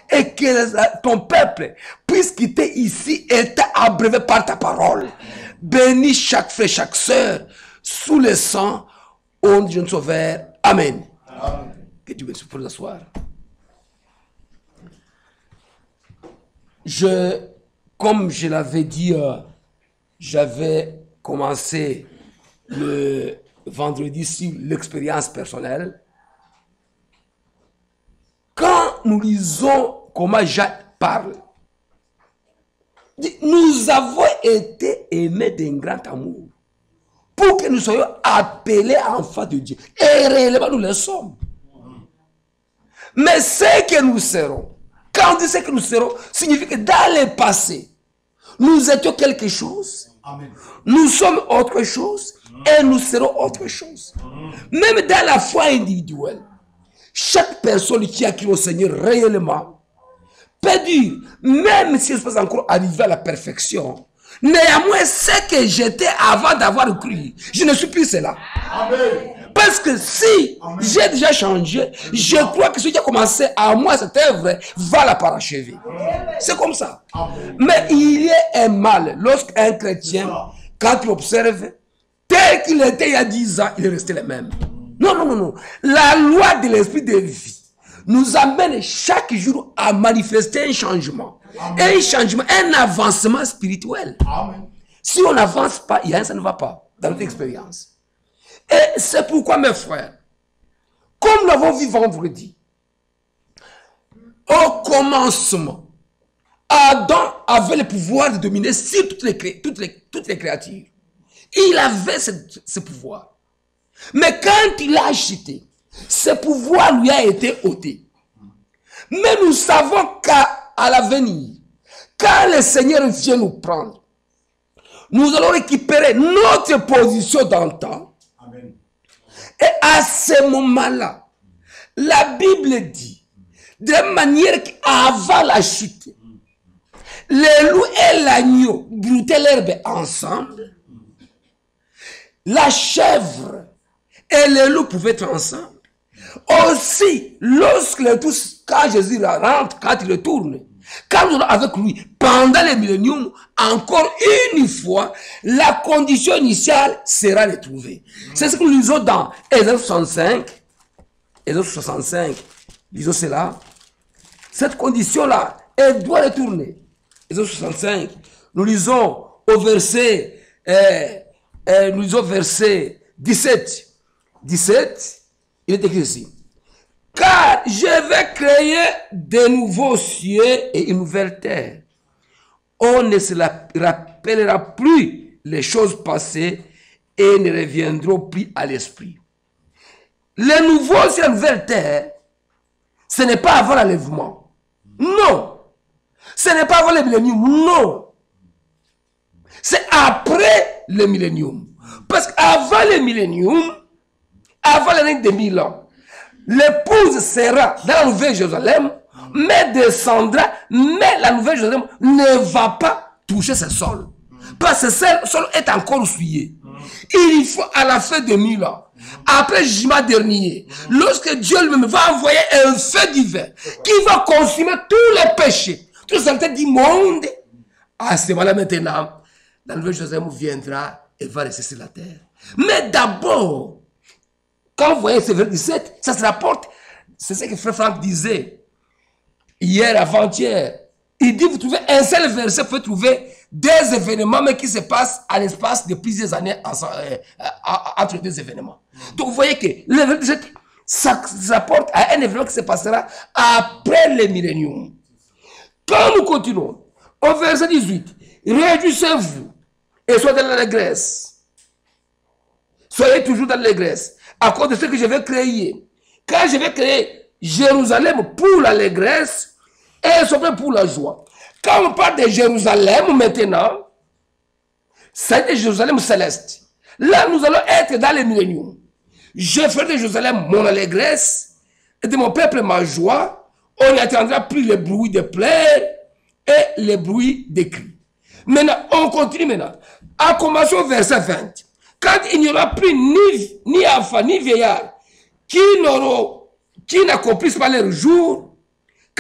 et que ton peuple puisse quitter ici et être abreuvé par ta parole. Bénis chaque frère, chaque sœur, sous le sang, au nom de notre Sauveur. Amen. Amen. Que Dieu bénisse pour nous asseoir. Comme je l'avais dit, j'avais commencé le vendredi sur l'expérience personnelle. Quand nous lisons comment Jacques parle, nous avons été aimés d'un grand amour pour que nous soyons appelés enfants de Dieu. Et réellement, nous le sommes. Mais ce que nous serons, quand on dit ce que nous serons, signifie que dans le passé, nous étions quelque chose, Amen. Nous sommes autre chose, et nous serons autre chose. Même dans la foi individuelle, chaque personne qui a cru au Seigneur réellement peut dire, même si je ne suis pas encore arrivé à la perfection, néanmoins, ce que j'étais avant d'avoir cru, je ne suis plus cela. Amen. Parce que si j'ai déjà changé, je crois que celui qui a commencé à moi cette œuvre va la parachever. C'est comme ça. Amen. Mais il y a un mal lorsqu'un chrétien, quand il observe, tel qu'il était il y a 10 ans, il est resté le même. Non, non, non, non. La loi de l'esprit de vie nous amène chaque jour à manifester un changement. Amen. Un changement, un avancement spirituel. Amen. Si on n'avance pas, il y a un, ça ne va pas dans notre expérience. Et c'est pourquoi, mes frères, comme nous l'avons vu vendredi, au commencement, Adam avait le pouvoir de dominer sur toutes les créatures. Il avait ce pouvoir. Mais quand il a acheté, ce pouvoir lui a été ôté. Mais nous savons qu'à l'avenir, quand le Seigneur vient nous prendre, nous allons récupérer notre position d'antan. Et à ce moment-là, la Bible dit, de la manière qu'avant la chute, le loup et l'agneau broutaient l'herbe ensemble, la chèvre et le loup pouvaient être ensemble. Aussi, lorsque quand Jésus rentre, quand il retourne, quand nous sommes avec lui, pendant le millénium, encore une fois, la condition initiale sera retrouvée. C'est ce que nous lisons dans Ésaïe 65. Ésaïe 65, lisons cela. Cette condition-là, elle doit retourner. Ésaïe 65, nous lisons au verset, verset 17. 17, il est écrit ici. Car je vais créer de nouveaux cieux et une nouvelle terre. On ne se rappellera plus les choses passées et ne reviendront plus à l'esprit. Les nouveaux cieux et la nouvelle terre, ce n'est pas avant l'enlèvement. Non. Ce n'est pas avant le millénium. Non. C'est après le millénium. Parce qu'avant le millénium, avant l'année de 1000 ans, l'épouse sera dans la Nouvelle Jérusalem, mais descendra, mais la Nouvelle Jérusalem ne va pas toucher ce sol. Parce que ce sol est encore souillé. Il faut à la fin de 1000 ans, après le jugement dernier, lorsque Dieu lui-même va envoyer un feu divin qui va consumer tous les péchés, tous les saletés du monde, à ce moment-là maintenant, la Nouvelle Jérusalem viendra et va rester sur la terre. Mais d'abord, quand vous voyez ce verset 17, ça se rapporte, c'est ce que Frère Franck disait hier, avant-hier. Il dit, vous trouvez un seul verset, vous pouvez trouver des événements, mais qui se passent à l'espace de plusieurs années entre deux événements. Donc vous voyez que le verset 17, ça se rapporte à un événement qui se passera après le millénium. Quand nous continuons, au verset 18, réjouissez-vous et soyez dans l'allégresse. Soyez toujours dans l'allégresse. À cause de ce que je vais créer. Quand je vais créer Jérusalem pour l'allégresse et surtout pour la joie. Quand on parle de Jérusalem maintenant, c'est de Jérusalem céleste. Là, nous allons être dans le millénium. Je ferai de Jérusalem mon allégresse et de mon peuple ma joie. On n'entendra plus le bruit de pleurs et le bruit des cris. Maintenant, on continue maintenant. À commencer au verset 20. Quand il n'y aura plus ni enfants, ni vieillards, qui n'accomplissent pas leur jour,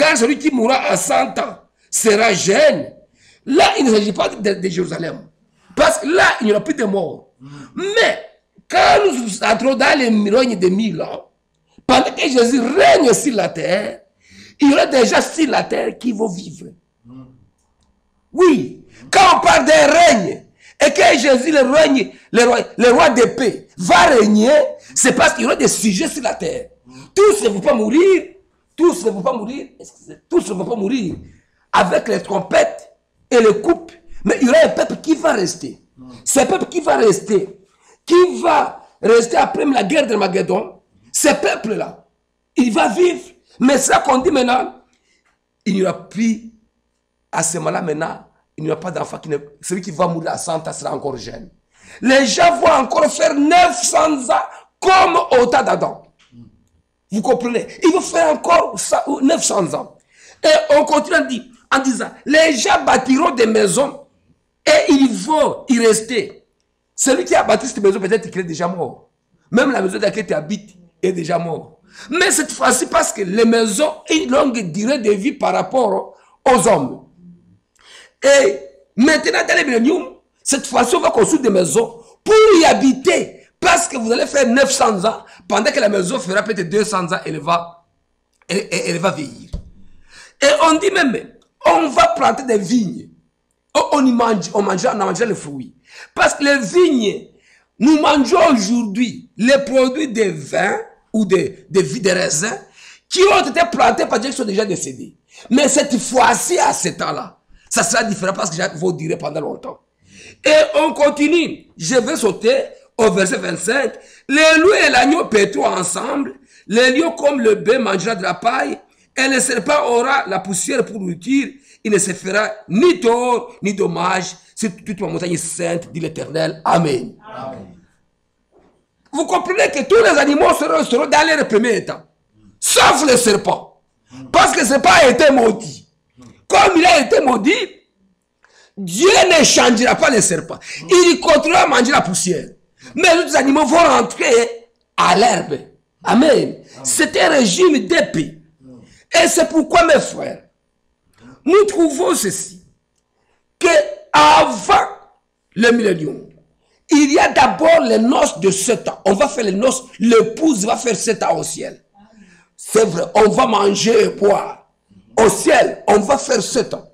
car celui qui mourra à 100 ans sera jeune. Là, il ne s'agit pas de Jérusalem. Parce que là, il n'y aura plus de morts. Mais, quand nous entrons dans les règnes de 1000 ans, pendant que Jésus règne sur la terre, il y aura déjà sur la terre qui vont vivre. Oui, quand on parle d'un règne, et que Jésus, le roi de paix, va régner, c'est parce qu'il y aura des sujets sur la terre. Tous ne vont pas mourir, tous ne vont pas mourir, tous ne vont pas mourir avec les trompettes et les coupes, mais il y aura un peuple qui va rester. Ce peuple qui va rester après la guerre de Maghédon, ce peuple-là, il va vivre. Mais ça qu'on dit maintenant, il n'y aura plus, à ce moment-là maintenant, il n'y aura pas d'enfant, celui qui va mourir à 100 ans sera encore jeune. Les gens vont encore faire 900 ans comme au temps d'Adam. Vous comprenez? Ils vont faire encore 900 ans. Et on continue en disant, les gens bâtiront des maisons et ils vont y rester. Celui qui a bâti cette maison, peut-être qu'il est déjà mort. Même la maison dans laquelle tu habites est déjà mort. Mais cette fois-ci, parce que les maisons ont une longue durée de vie par rapport aux hommes. Et maintenant, dans les milléniums, cette fois-ci, on va construire des maisons pour y habiter. Parce que vous allez faire 900 ans, pendant que la maison fera peut-être 200 ans, elle va vieillir. Et on dit même, on va planter des vignes. On mangera les fruits. Parce que les vignes, nous mangeons aujourd'hui les produits de vin ou des raisins qui ont été plantés par des gens qui sont déjà décédés. Mais cette fois-ci, à ce temps-là, ça sera différent parce que Jacques va durer pendant longtemps. Et on continue. Je vais sauter au verset 25. Les loups et l'agneau paîtront ensemble. Les lions comme le bœuf mangera de la paille. Et le serpent aura la poussière pour nourriture. Il ne se fera ni tort ni dommage sur toute ma montagne sainte, dit l'Éternel. Amen. Amen. Vous comprenez que tous les animaux seront dans leur premier état. Sauf le serpent. Parce que le serpent a été maudit. Comme il a été maudit, Dieu ne changera pas le serpent. Il continuera à manger la poussière. Mais les autres animaux vont rentrer à l'herbe. Amen. C'est un régime d'épée. Et c'est pourquoi, mes frères, nous trouvons ceci. Que avant le millénium, il y a d'abord les noces de 7 ans. On va faire les noces. L'épouse va faire 7 ans au ciel. C'est vrai. On va manger et boire. Au ciel, on va faire 7 ans.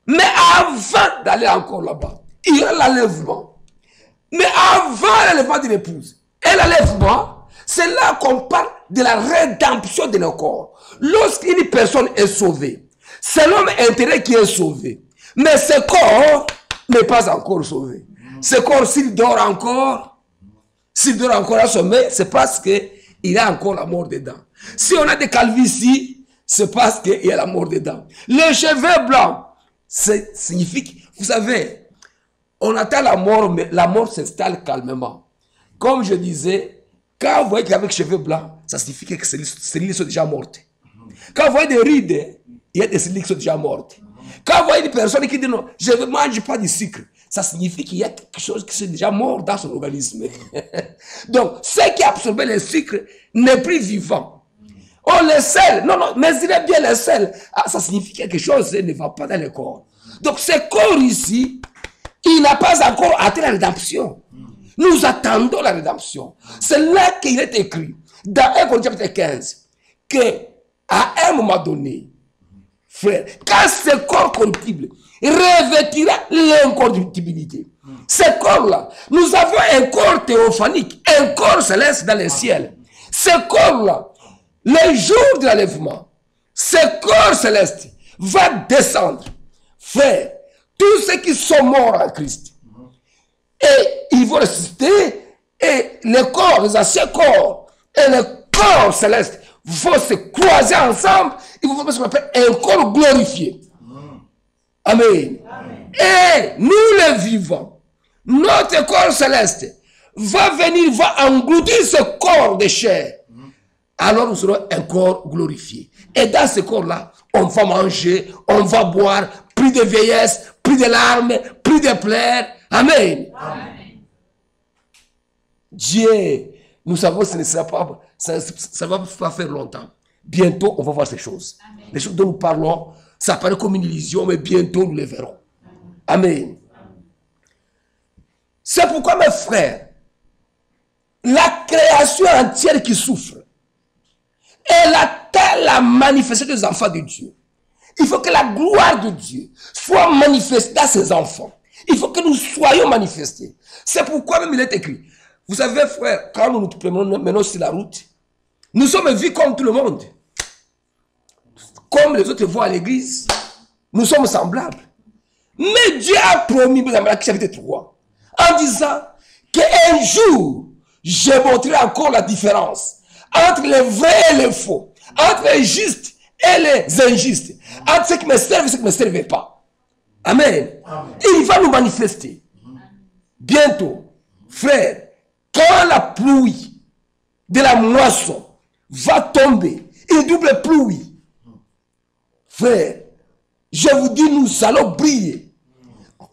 Mais avant d'aller encore là-bas, il y a l'enlèvement. Mais avant l'enlèvement de l'épouse et l'enlèvement, c'est là qu'on parle de la rédemption de nos corps. Lorsqu'une personne est sauvée, c'est l'homme intérieur qui est sauvé. Mais ce corps n'est pas encore sauvé. Ce corps, s'il dort encore à sommeil, c'est parce qu'il a encore la mort dedans. Si on a des calvities, c'est parce qu'il y a la mort dedans. Les cheveux blancs, ça signifie, vous savez, on attend la mort, mais la mort s'installe calmement. Comme je disais, quand vous voyez qu'il y a des cheveux blancs, ça signifie que ces cellules sont déjà mortes. Quand vous voyez des rides, il y a des cellules qui sont déjà mortes. Quand vous voyez des personnes qui disent non, je ne mange pas du sucre, ça signifie qu'il y a quelque chose qui est déjà mort dans son organisme. Donc, ce qui a absorbé le sucre n'est plus vivant. Oh, le sel, non, mais il est bien le sel. Ah, ça signifie quelque chose ne va pas dans le corps. Donc, ce corps ici, il n'a pas encore atteint la rédemption. Nous attendons la rédemption. C'est là qu'il est écrit, dans 1 Corinthiens 15, qu'à un moment donné, frère, quand ce corps corruptible revêtira l'incorruptibilité, ce corps-là, nous avons un corps théophanique, un corps céleste dans le ciel. Ce corps-là, le jour de l'enlèvement, ce corps céleste va descendre. Frère, tous ceux qui sont morts en Christ, et ils vont ressusciter, et les corps, les anciens corps, et le corps céleste vont se croiser ensemble, ils vont faire ce qu'on appelle un corps glorifié. Amen. Amen. Et nous les vivants, notre corps céleste va venir, va engloutir ce corps de chair. Alors nous serons un corps glorifié. Et dans ce corps-là, on va manger, on va boire, plus de vieillesse, plus de larmes, plus de pleurs. Amen. Amen. Dieu, nous savons que ça ne va pas faire longtemps. bientôt, on va voir ces choses. Amen. Les choses dont nous parlons, ça paraît comme une illusion, mais bientôt, nous les verrons. Amen. C'est pourquoi, mes frères, la création entière qui souffre, elle attend la manifestation des enfants de Dieu. Il faut que la gloire de Dieu soit manifestée à ses enfants. Il faut que nous soyons manifestés. C'est pourquoi même il est écrit. Vous savez, frère, quand nous nous prenons maintenant sur la route, nous sommes vus comme tout le monde. Comme les autres vont à l'église, nous sommes semblables. Mais Dieu a promis, dans Malachie chapitre 3, en disant qu'un jour, je montrerai encore la différence entre les vrais et les faux, entre les justes et les injustes, entre ceux qui me servent et ceux qui ne me servent pas. Amen. Amen. Il va nous manifester. Bientôt, frère, quand la pluie de la moisson va tomber, une double pluie, frère, je vous dis, nous allons briller.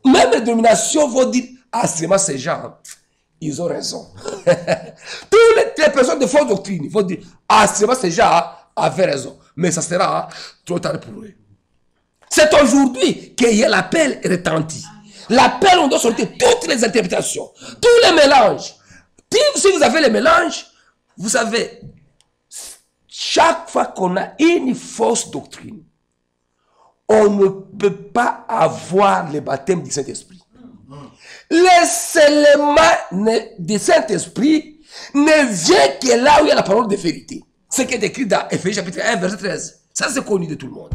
Même les dominations vont dire, ah, c'est moi ces gens, ils ont raison. Toutes les personnes de fausse doctrine vont dire, ah, c'est moi ces gens avaient raison. Mais ça sera trop tard pour eux. C'est aujourd'hui qu'il y a l'appel retentit. L'appel, on doit sortir toutes les interprétations, tous les mélanges. Si vous avez les mélanges, vous savez, chaque fois qu'on a une fausse doctrine, on ne peut pas avoir le baptême du Saint-Esprit. Les éléments du Saint-Esprit ne viennent que là où il y a la parole de vérité. Ce qui est écrit dans Éphésiens chapitre 1, verset 13. Ça, c'est connu de tout le monde.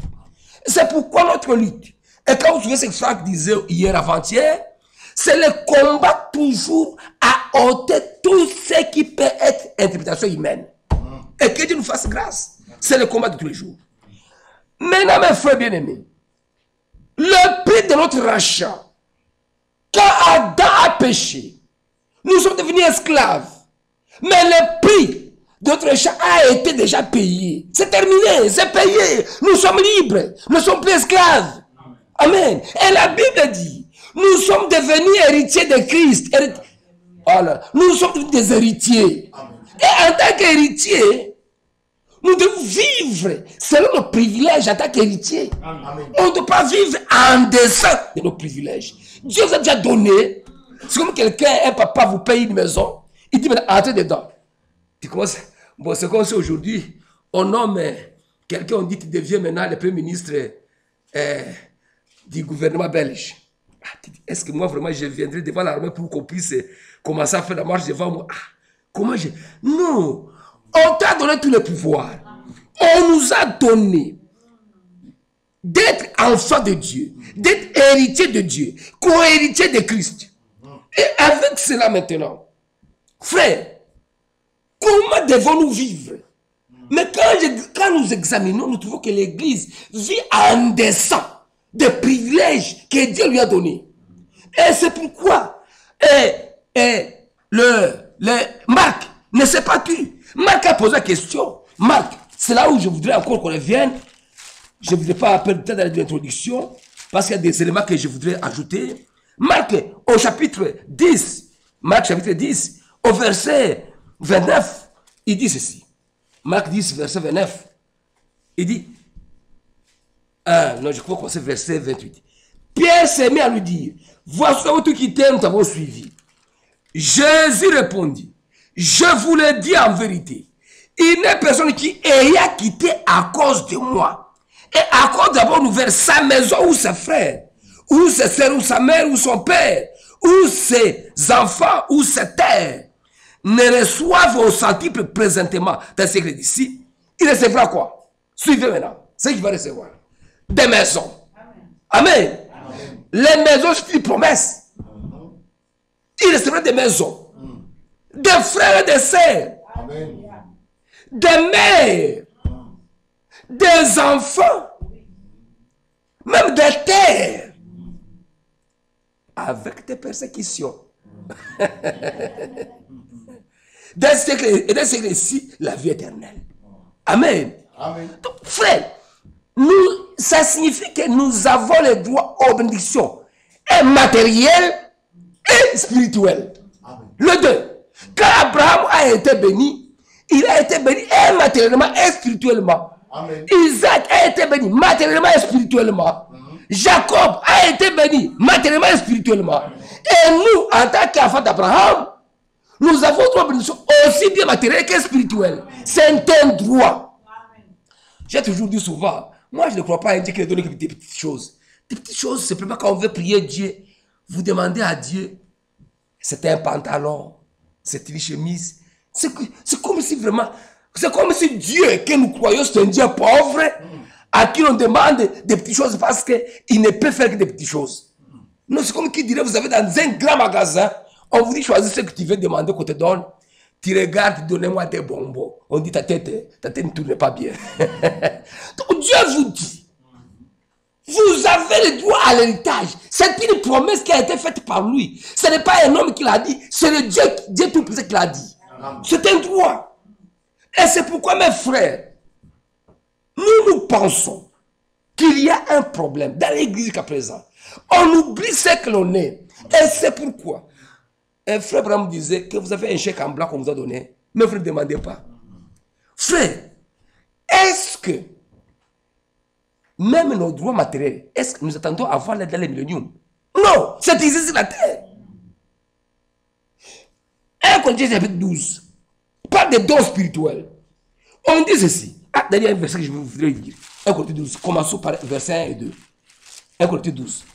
C'est pourquoi notre lutte. Et quand vous souvenez ce que Franck disait hier avant-hier, c'est le combat toujours à ôter tout ce qui peut être interprétation humaine. Et que Dieu nous fasse grâce. C'est le combat de tous les jours. Maintenant, mes frères bien-aimés, le prix de notre rachat, quand Adam a péché, nous sommes devenus esclaves. Mais le prix de notre rachat a été déjà payé. C'est terminé, c'est payé. Nous sommes libres, nous ne sommes plus esclaves. Amen. Et la Bible dit, nous sommes devenus héritiers de Christ. Voilà. Nous sommes devenus des héritiers. Et en tant qu'héritiers, nous devons vivre selon nos privilèges en tant qu'héritiers. On ne doit pas vivre en deçà de nos privilèges. Dieu vous a déjà donné. C'est comme quelqu'un, un papa vous paye une maison. Il dit, mais entrez dedans. Tu commences. Bon, c'est comme si aujourd'hui, on nomme quelqu'un, on dit qu'il devient maintenant le premier ministre du gouvernement belge. Est-ce que moi, vraiment, je viendrai devant l'armée pour qu'on puisse commencer à faire la marche devant moi? Comment je... Non. On t'a donné tous les pouvoirs. On nous a donné d'être enfant de Dieu, d'être héritier de Dieu, co-héritier de Christ. Et avec cela maintenant, frère, comment devons-nous vivre? Mais quand nous examinons, nous trouvons que l'Église vit en deçà des privilèges que Dieu lui a donnés. Et c'est pourquoi Marc ne s'est pas tué. Marc a posé la question. Marc, c'est là où je voudrais encore qu'on revienne. Je ne voudrais pas perdre le temps dans l'introduction, parce qu'il y a des éléments que je voudrais ajouter. Marc, au chapitre 10, Marc chapitre 10, au verset 29, il dit ceci. Marc 10, verset 29. Il dit, non, je crois que c'est verset 28. Pierre s'est mis à lui dire, voici tout qui t'aime, nous t'avons suivi. Jésus répondit, je vous le dis en vérité, il n'est personne qui ait quitté à cause de moi. Et à cause de la bonne nouvelle, sa maison ou ses frères, ou ses sœurs, ou sa mère, ou son père, ou ses enfants, ou ses terres, ne reçoivent au centuple présentement dans ce siècle d'ici, il recevra quoi? Suivez maintenant. Ce qu'il va recevoir. Des maisons. Amen. Amen. Les maisons, c'est une promesse. Il recevra des maisons. Des frères et des sœurs. Des mères. Des enfants. Même des terres. Avec des persécutions. D'un siècle et d'un siècle ici, la vie éternelle. Amen. Amen. Donc, frère, ça signifie que nous avons le droit aux bénédictions et matérielles et spirituelles. Amen. Le deux. Quand Abraham a été béni, il a été béni et matériellement et spirituellement. Amen. Isaac a été béni matériellement et spirituellement. Jacob a été béni matériellement et spirituellement. Et nous, en tant qu'enfants d'Abraham, nous avons trois bénédictions aussi bien matérielles que spirituelles. C'est un droit. J'ai toujours dit souvent, moi je ne crois pas à un Dieu qui ne donne que des petites choses. Des petites choses, simplement quand on veut prier Dieu, vous demandez à Dieu, c'est un pantalon, c'est une chemise. C'est comme si vraiment, c'est comme si Dieu que nous croyons, c'est un Dieu pauvre, à qui on demande des petites choses parce qu'il ne peut faire que des petites choses. Non, c'est comme qui dirait, vous avez dans un grand magasin, on vous dit choisis ce que tu veux demander qu'on te donne. Tu regardes, donnez-moi des bonbons. On dit ta tête ne tourne pas bien. Donc Dieu vous dit, vous avez le droit à l'héritage. C'est une promesse qui a été faite par lui. Ce n'est pas un homme qui l'a dit, c'est le Dieu tout-puissant qui l'a dit. C'est un droit. Et c'est pourquoi mes frères, nous pensons qu'il y a un problème dans l'église jusqu'à présent. On oublie ce que l'on est. Et c'est pourquoi un frère Abraham disait que vous avez un chèque en blanc qu'on vous a donné. Mais vous ne demandez pas. Frère, est-ce que même nos droits matériels, est-ce que nous attendons à voir l'aide dans les milléniums? Non, c'est ici sur la terre. 1 Corinthiens chapitre 12 parle des dons spirituels. On dit ceci. Ah, d'ailleurs, un verset que je voudrais dire. 1 Corinthiens 12. Commençons par verset 1 et 2. 1 Corinthiens 12.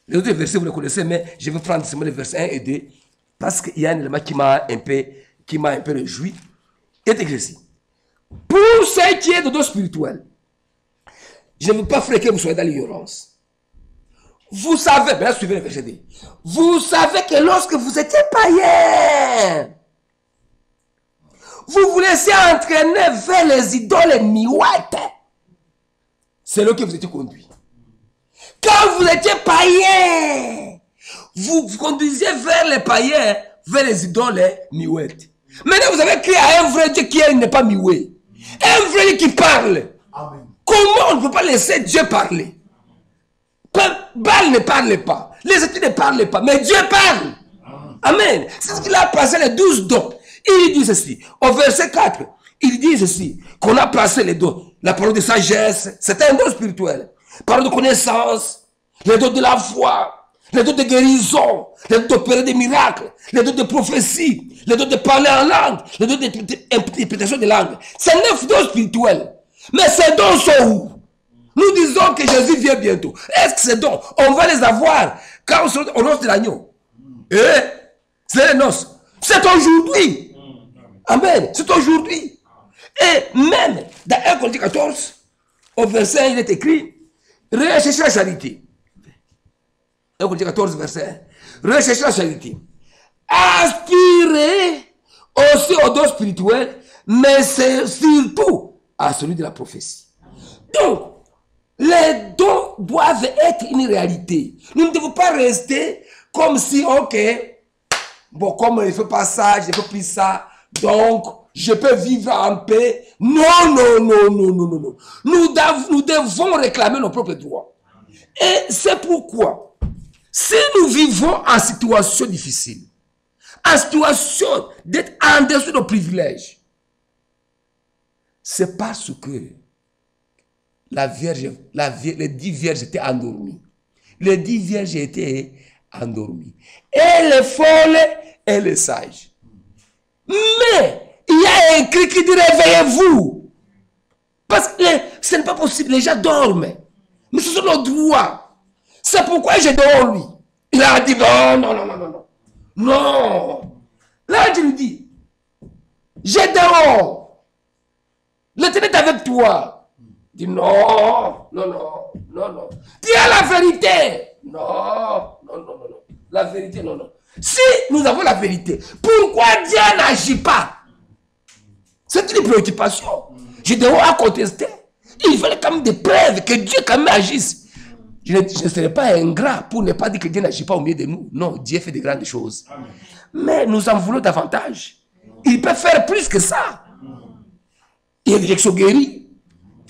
Les autres versets, vous les connaissez, mais je vais prendre seulement les versets 1 et 2 parce qu'il y a un élément qui m'a un peu réjoui. Il est écrit ici. Pour ce qui est de dons spirituels, je ne veux pas, frère, que vous soyez dans l'ignorance. Vous savez, maintenant suivez le verset 2. Vous savez que lorsque vous étiez païens, vous vous laissez entraîner vers les idoles miouettes. C'est là que vous étiez conduits. Quand vous étiez païens, vous vous conduisiez vers les païens, vers les idoles miouettes. Maintenant, vous avez crié à un vrai Dieu qui n'est pas mioué. Un vrai Dieu qui parle. Amen. Comment on ne peut pas laisser Dieu parler? Baal ne parle pas. Les études ne parlent pas. Mais Dieu parle. Amen. C'est ce qu'il a placé les 12 dons. Il dit ceci. Au verset 4, il dit ceci. Qu'on a placé les dons. La parole de sagesse, c'est un don spirituel. Parole de connaissance, les dons de la foi, les dons de guérison, les dons d'opérer des miracles, les dons de prophétie, les dons de parler en langue, les dons d'interprétation de langue. C'est 9 dons spirituels. Mais ces dons sont où? Nous disons que Jésus vient bientôt. Est-ce que ces dons, on va les avoir quand on sera au noces de l'agneau? C'est les noces. C'est aujourd'hui. Amen. C'est aujourd'hui. Et même dans 1 Corinthiens 14, au verset 1, il est écrit, recherchez la charité. 1 Corinthiens 14, verset 1. Recherchez la charité. Aspirez aussi aux dons spirituels, mais c'est surtout à celui de la prophétie. Donc, les dons doivent être une réalité. Nous ne devons pas rester comme si, ok, bon, comme je ne fais pas ça, je ne fais plus ça, donc je peux vivre en paix. Non, non, non, non, non, non, non. Nous devons réclamer nos propres droits. Et c'est pourquoi, si nous vivons en situation difficile, en situation d'être en dessous de nos privilèges, c'est parce que les 10 vierges étaient endormies. Les 10 vierges étaient endormies. Et les folles et les sages. Mais il y a un cri qui dit réveillez-vous. Parce que ce n'est pas possible, les gens dorment. Mais ce sont nos droits. C'est pourquoi je dors lui. Il a dit non, non, non, non, non, non. Non. Là, je lui dis, je dors. L'Éternel est avec toi. Il dit non, non, non, non, non. Dis la vérité. Non, non, non, non, non. La vérité, non, non. Si nous avons la vérité, pourquoi Dieu n'agit pas? C'est une préoccupation. Je dois contester. Il fallait quand même des preuves que Dieu quand même agisse. Je ne serai pas ingrat pour ne pas dire que Dieu n'agit pas au milieu de nous. Non, Dieu fait de grandes choses. Amen. Mais nous en voulons davantage. Il peut faire plus que ça. Il y a des gens qui sont guéris.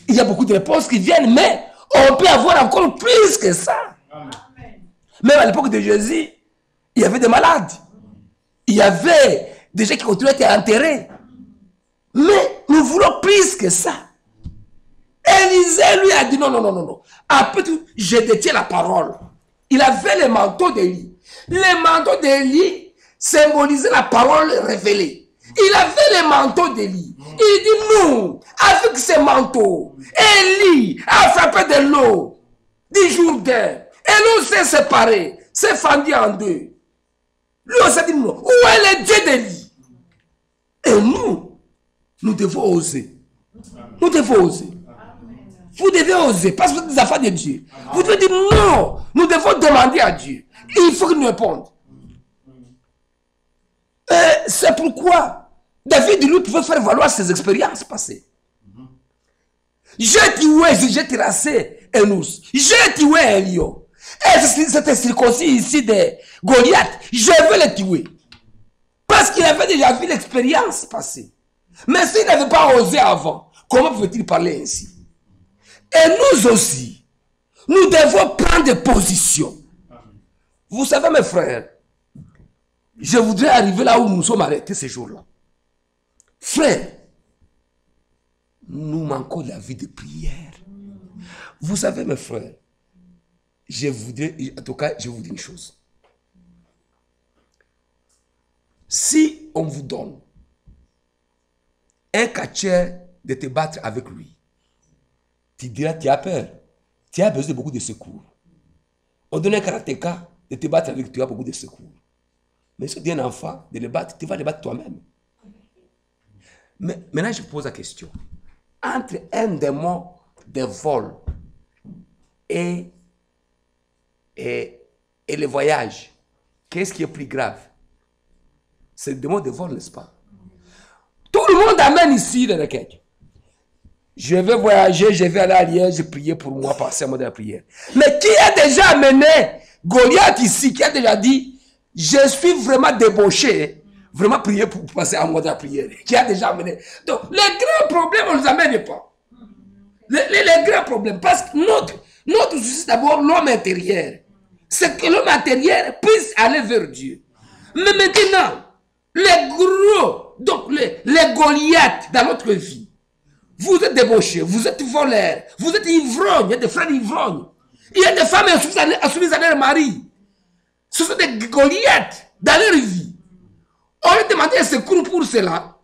Il y a beaucoup de réponses qui viennent, mais on peut avoir encore plus que ça. Amen. Même à l'époque de Jésus, il y avait des malades. Il y avait des gens qui continuaient à être enterrés. Mais nous voulons plus que ça. Élisée lui a dit non, non, non, non, non. Après tout, je détiens la parole. Il avait le manteau d'Élie. Le manteau d'Élie symbolisait la parole révélée. Il avait le manteau d'Élie. Il dit nous, avec ce manteau, Élie a frappé de l'eau du Jourdain. Et l'eau s'est séparée, s'est fendue en deux. Lui on s'est dit non, où est le Dieu d'Élie? Et nous devons oser. Nous devons oser. Vous devez oser, parce que vous êtes des affaires de Dieu. Vous devez dire non, nous devons demander à Dieu. Il faut qu'il nous réponde. C'est pourquoi David, lui, pouvait faire valoir ses expériences passées. J'ai tué, j'ai terrassé un ours. J'ai tué un lion. Et c'était circoncis ici de Goliath. Je veux le tuer. Parce qu'il avait déjà vu l'expérience passée. Mais s'il n'avait pas osé avant, comment pouvait-il parler ainsi? Et nous aussi, nous devons prendre des positions. Vous savez, mes frères, je voudrais arriver là où nous sommes arrêtés ces jours-là. Frères, nous manquons de la vie de prière. Vous savez, mes frères, en tout cas, je vous dis une chose. Si on vous donne un catcheur de te battre avec lui, tu diras, tu as peur. Tu as besoin de beaucoup de secours. On donne un karatéka de te battre avec lui, tu as beaucoup de secours. Mais si tu dis un enfant de le battre, tu vas le battre toi-même. Mais maintenant, je pose la question. Entre un démon de vol et le voyage, qu'est-ce qui est plus grave? C'est le démon de vol, n'est-ce pas? Tout le monde amène ici les requêtes. Je vais voyager, je vais aller à Liège, prier pour moi, passer un mot de la prière. Mais qui a déjà amené Goliath ici, qui a déjà dit, je suis vraiment débauché, vraiment prier pour passer un mot de la prière. Qui a déjà amené. Donc, les grands problèmes, on ne les amène pas. Les grands problèmes, parce que notre souci, c'est d'abord l'homme intérieur. C'est que l'homme intérieur puisse aller vers Dieu. Mais maintenant, les gros, donc les Goliaths dans notre vie, vous êtes débauchés, vous êtes voleurs, vous êtes ivrognes, il y a des frères ivrognes. Il y a des femmes insoumises à leur mari. Ce sont des Goliaths dans leur vie. On leur demande un secours pour cela.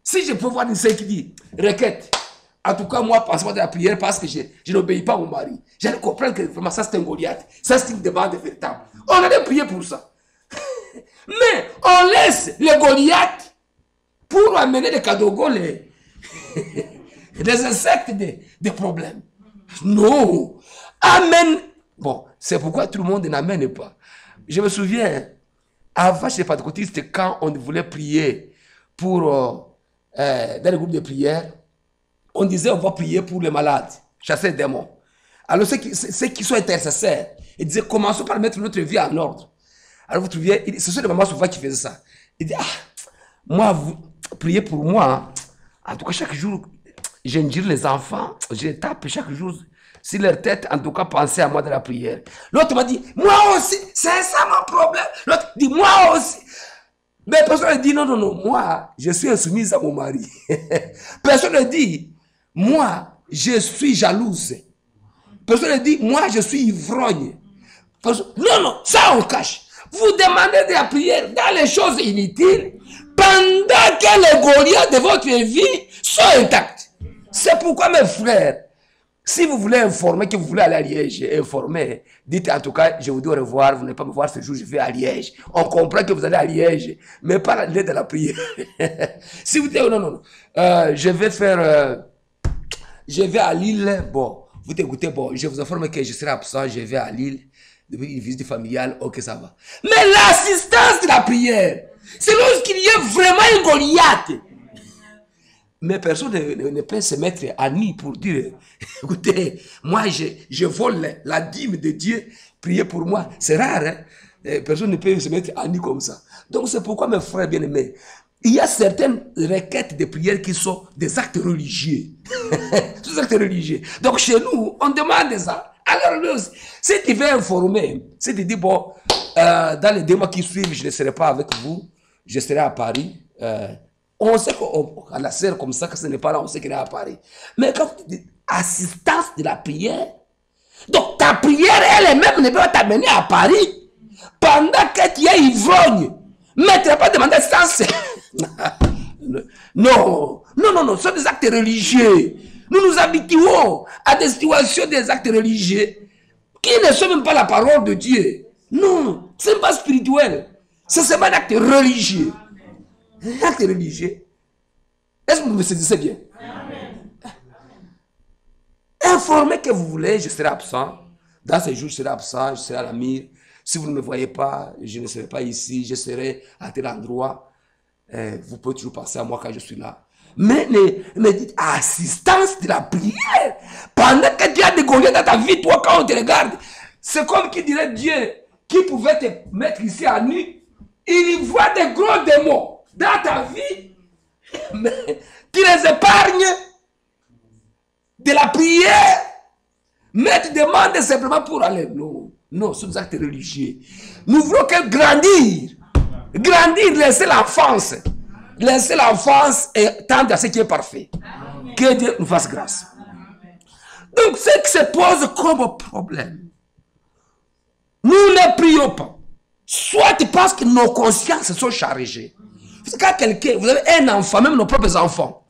Si je peux voir une sœur qui dit, requête, en tout cas, moi, passe-moi de la prière parce que je n'obéis pas à mon mari. J'allais comprendre que vraiment ça c'est un Goliath. Ça c'est une demande véritable. On allait prier pour ça. Mais on laisse les Goliaths pour amener des cadeaux, des insectes, des problèmes. Non. Amen. Bon, c'est pourquoi tout le monde n'amène pas. Je me souviens, avant chez les pentecôtistes, quand on voulait prier pour, dans le groupe de prière, on disait on va prier pour les malades, chasser les démons. Alors ceux qui sont intercesseurs, ils disaient commençons par mettre notre vie en ordre. Alors vous trouviez, ce sont les mamans souvent qui faisaient ça. Ils disaient, moi, vous priez pour moi. En tout cas, chaque jour, j'injure les enfants, je les tape chaque jour sur leur tête. En tout cas, pensez à moi dans la prière. L'autre m'a dit, moi aussi, c'est ça mon problème. L'autre dit, moi aussi. Mais personne ne dit, non, non, non, moi, je suis insoumise à mon mari. Personne ne dit, moi, je suis jalouse. Personne ne dit, moi, je suis ivrogne. Non, non, ça on cache. Vous demandez de la prière dans les choses inutiles pendant que les Goliaths de votre vie sont intacts. C'est pourquoi, mes frères, si vous voulez informer, que vous voulez aller à Liège, informer, dites en tout cas, je vous dis au revoir, vous n'allez pas me voir ce jour, je vais à Liège. On comprend que vous allez à Liège, mais pas l'aide de la prière. Si vous dites, oh, non, non, non, je vais à Lille, bon, vous écoutez, bon, je vous informe que je serai absent, je vais à Lille, depuis une visite familiale, ok, ça va. Mais l'assistance de la prière, c'est lorsqu'il y a vraiment un Goliath. Mais personne ne peut se mettre à nu pour dire, écoutez, moi je vole la dîme de Dieu, priez pour moi. C'est rare, hein? Personne ne peut se mettre à nu comme ça. Donc c'est pourquoi, mes frères bien-aimés, il y a certaines requêtes de prière qui sont des actes religieux. Des actes religieux. Donc chez nous, on demande ça. Alors, si tu veux informer, si tu dis, bon, dans les 2 mois qui suivent, je ne serai pas avec vous, je serai à Paris, On sait qu'à la sœur comme ça, que ce n'est pas là, on sait qu'elle est à Paris. Mais quand tu dis assistance de la prière, donc ta prière elle-même ne peut pas t'amener à Paris pendant que tu es ivrogne. Mais tu n'as pas demandé assistance. Non, non, non, non, ce sont des actes religieux. Nous nous habituons à des situations des actes religieux qui ne sont même pas la parole de Dieu. Non, ce n'est pas spirituel. C'est seulement un acte religieux. Un acte religieux. Est-ce que vous me saisissez bien? Informez que vous voulez, je serai absent. Dans ces jours, je serai absent, je serai à la mire. Si vous ne me voyez pas, je ne serai pas ici, je serai à tel endroit. Vous pouvez toujours penser à moi quand je suis là. Mais ne dites assistance de la prière. Pendant que tu as des Goliaths dans ta vie, toi, quand on te regarde, c'est comme qui dirait Dieu, qui pouvait te mettre ici à nu. Il voit des gros démons dans ta vie. Mais tu les épargnes de la prière. Mais tu demandes simplement pour aller. Non, non, ce sont des actes religieux. Nous voulons qu'elle grandir. Grandir, laisser l'enfance. Laisser l'enfance et tendre à ce qui est parfait. Amen. Que Dieu nous fasse grâce. Amen. Donc, ce qui se pose comme problème, nous ne prions pas. Soit parce que nos consciences sont chargées. Quand quelqu'un, vous avez un enfant, même nos propres enfants,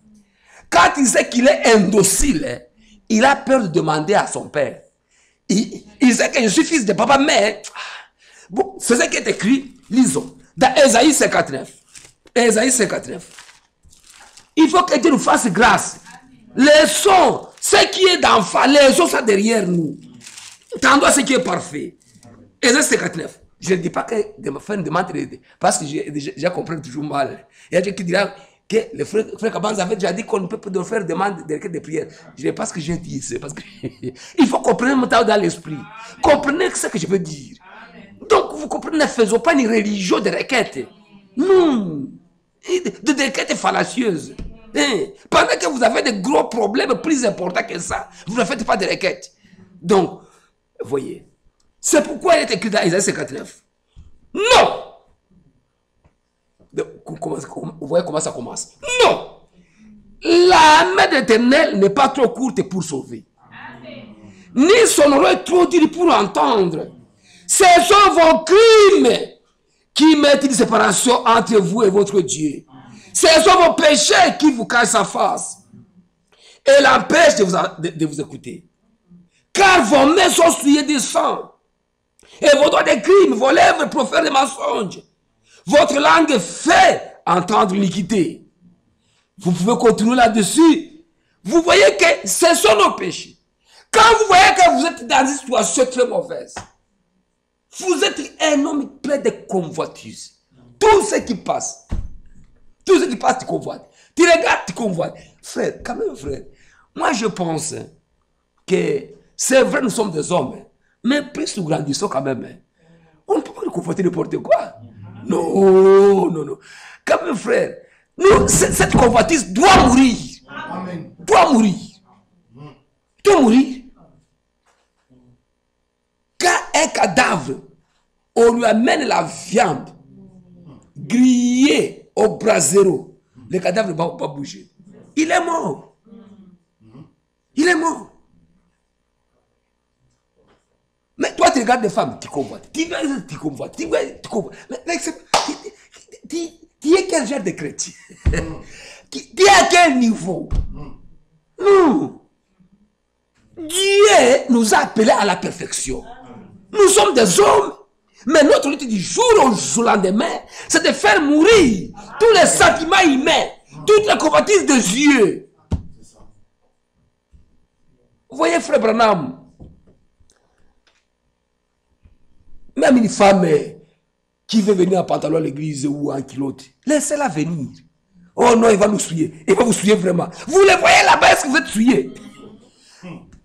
quand il sait qu'il est indocile, il a peur de demander à son père. Il sait que je suis fils de papa, mais bon, c'est ce qui est écrit, lisons. Dans Ésaïe 59. Ésaïe 59. Il faut que Dieu nous fasse grâce. Laissons ce qui est d'enfant, laissons ça derrière nous. Tendons à ce qui est parfait. Ésaïe 59. Je ne dis pas que de me faire une demande, parce que j'ai compris toujours mal. Il y a des gens qui diront que le frère Kabanz avait déjà dit qu'on ne peut pas faire demande de prière. Je ne sais pas ce que j'ai dit. C'est parce que il faut comprendre mon temps dans l'esprit. Comprenez ce que je veux dire. Donc, vous comprenez, ne faisons pas une religion de requête. Non. De requêtes fallacieuses. Pendant que vous avez des gros problèmes plus importants que ça, vous ne faites pas de requêtes. Donc, voyez. C'est pourquoi il est écrit dans Isaïe 59. Non. Vous voyez comment ça commence. Non. La main de l'Éternel n'est pas trop courte pour sauver. Amen. Ni son oreille trop dure pour entendre. Ce sont vos crimes qui mettent une séparation entre vous et votre Dieu. Ce sont vos péchés qui vous cachent sa face et l'empêchent de vous écouter. Car vos mains sont souillées de sang et vos doigts de crimes, vos lèvres profèrent des mensonges. Votre langue fait entendre l'iniquité. Vous pouvez continuer là-dessus. Vous voyez que ce sont nos péchés. Quand vous voyez que vous êtes dans une situation très mauvaise, vous êtes un homme plein de convoitises. Tout ce qui passe, tu convoites. Tu regardes, tu convoites. Frère, quand même, frère, moi je pense que c'est vrai, nous sommes des hommes, mais plus nous grandissons quand même. On ne peut pas nous convoiter n'importe quoi. Non, non, non. Quand même, frère, nous, cette convoitise doit mourir. Amen. Doit mourir. Doit mourir. Quand un cadavre, on lui amène la viande grillée au brasero, le cadavre ne va pas bouger. Il est mort. Il est mort. Mais toi, tu regardes des femmes, tu convoites. Tu convoites. Tu es quel genre de chrétien? Tu es à quel niveau? Non. Dieu nous a appelés à la perfection. Nous sommes des hommes, mais notre lutte du jour au lendemain, c'est de faire mourir tous les sentiments humains, toutes les convoitises de Dieu. Vous voyez, frère Branham, même une femme qui veut venir en pantalon à l'église ou en culotte, laissez-la venir. Oh non, il va nous souiller. Il va vous souiller vraiment. Vous le voyez là-bas, est-ce que vous êtes souillé?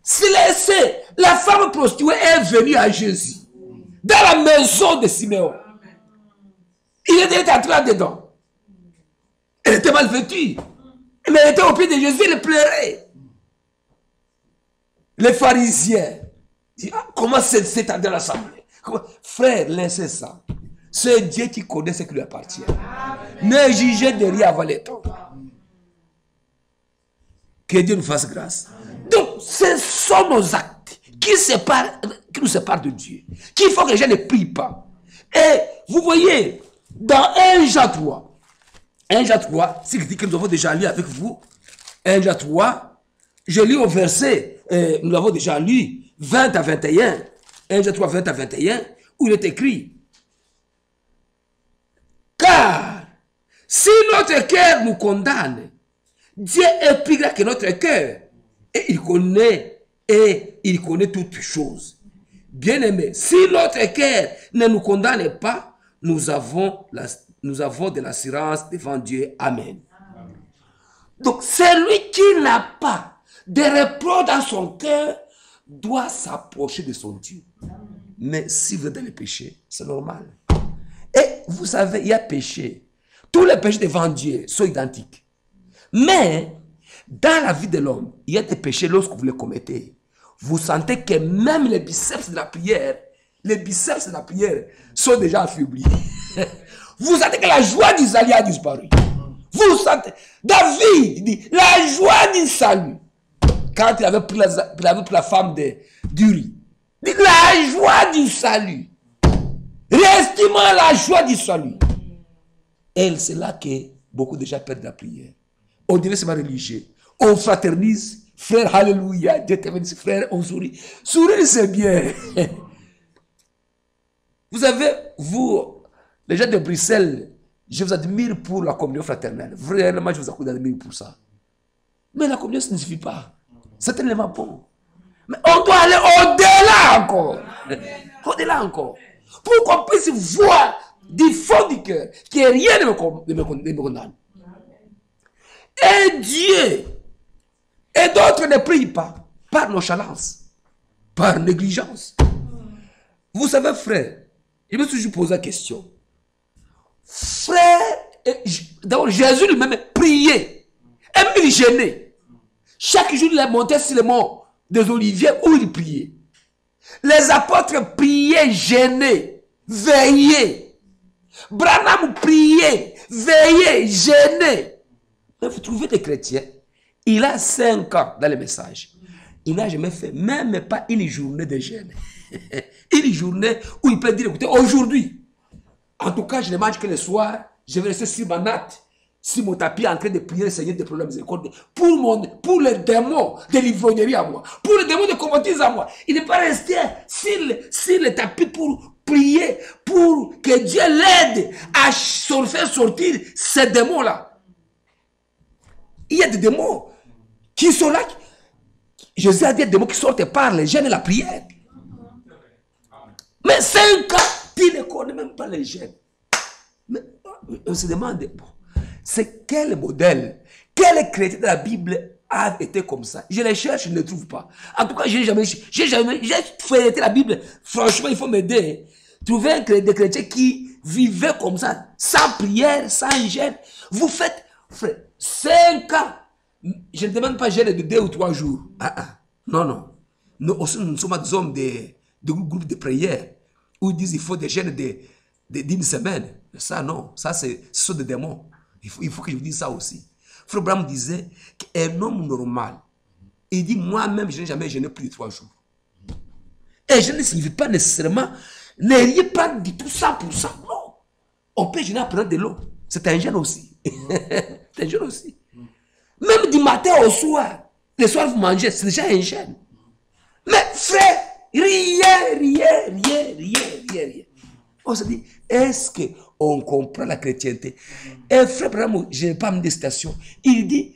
C'est laissé. La femme prostituée est venue à Jésus. Dans la maison de Siméon. Il était entré là-dedans. Elle était mal vêtue. Mais elle était au pied de Jésus, elle pleurait. Les pharisiens disent, comment c'est dans l'assemblée? Frère, laissez ça. C'est Dieu qui connaît ce qui lui appartient. Ne jugez de rien avant le temps. Que Dieu nous fasse grâce. Donc, ce sont nos actes qui nous séparent de Dieu. Qu'il faut que les gens ne prient pas. Et vous voyez, dans 1 Jean 3, 1 Jean 3, c'est ce que nous avons déjà lu avec vous. 1 Jean 3, je lis au verset, nous l'avons déjà lu, 20 à 21. 1 Jean 3, 20 à 21, où il est écrit: car si notre cœur nous condamne, Dieu est plus grand que notre cœur, et il connaît toutes choses. Bien-aimés, si notre cœur ne nous condamne pas, nous avons de l'assurance devant Dieu. Amen. Donc, celui qui n'a pas de reproche dans son cœur doit s'approcher de son Dieu. Mais si vous êtes dans le péché, c'est normal. Et vous savez, il y a péché. Tous les péchés devant Dieu sont identiques. Mais, dans la vie de l'homme, il y a des péchés lorsque vous les commettez. Vous sentez que même les biceps de la prière, sont déjà affaiblis. Vous sentez que la joie du salut a disparu. Vous sentez, David dit, la joie du salut. Quand il avait pris la femme d'Uri, dit la joie du salut. Réestimant la joie du salut. Et c'est là que beaucoup de gens perdent la prière. On devait se religieux. On fraternise. Frère, alléluia. Dieu te bénisse, frère, on sourit. Sourire, c'est bien. Vous savez, vous, les gens de Bruxelles, je vous admire pour la communion fraternelle. Vraiment, je vous admire pour ça. Mais la communion, ça ne suffit pas. C'est tellement bon. Mais on doit aller au-delà encore. Au-delà encore. Pour qu'on puisse voir du fond du cœur que rien ne me condamne. Et Dieu et d'autres ne prient pas par nonchalance, par négligence. Vous savez, frère, je me suis toujours posé la question. Frère, d'abord Jésus lui-même priait, et même il gênait. Chaque jour, il montait sur le mont des Oliviers où il priait. Les apôtres priaient, gênaient, veillaient. Branham priait, veillait, gênait. Mais vous trouvez des chrétiens, il a 5 ans dans le message. Il n'a jamais fait, même pas une journée de jeûne. Une journée où il peut dire, écoutez, aujourd'hui, en tout cas, je ne mange que le soir, je vais rester sur ma natte, sur mon tapis, en train de prier le Seigneur de problèmes miséricordieux. Pour les démons de l'ivrognerie à moi, pour les démons de convoitise à moi. Il n'est pas resté sur le tapis pour prier, pour que Dieu l'aide à faire sortir ces démons-là. Il y a des démons qui sont là. Jésus a dit des démons qui sortent par les jeûnes et la prière. Mais 5 ans, il ne connaît même pas les jeûnes. Mais on se demande, bon, c'est quel modèle, quel chrétien de la Bible a été comme ça? Je les cherche, je ne les trouve pas. En tout cas, j'ai feuilleté la Bible. Franchement, il faut m'aider. Trouver des chrétiens qui vivaient comme ça, sans prière, sans jeûne. Vous faites, frère, 5 ans. Je ne demande pas jeûne de 2 ou 3 jours. Non. Nous aussi, nous sommes des hommes de groupes de prière où ils disent qu'il faut des jeûnes d'une semaine. Ça, non. Ça, ce sont des démons. Il faut que je vous dise ça aussi. Frère Branham disait qu'un homme normal, il dit, moi-même, je n'ai jamais jeûné plus de 3 jours. Et je ne signifie pas nécessairement, n'ayez pas du tout 100%. Non. On peut jeûner après de l'eau. C'est un jeûne aussi. C'est un jeûne aussi. Même du matin au soir, le soir vous mangez, c'est déjà un jeûne. Mais frère, rien. On se dit, est-ce qu'on comprend la chrétienté? Et frère Branham, je n'ai pas mis de citation. Il dit,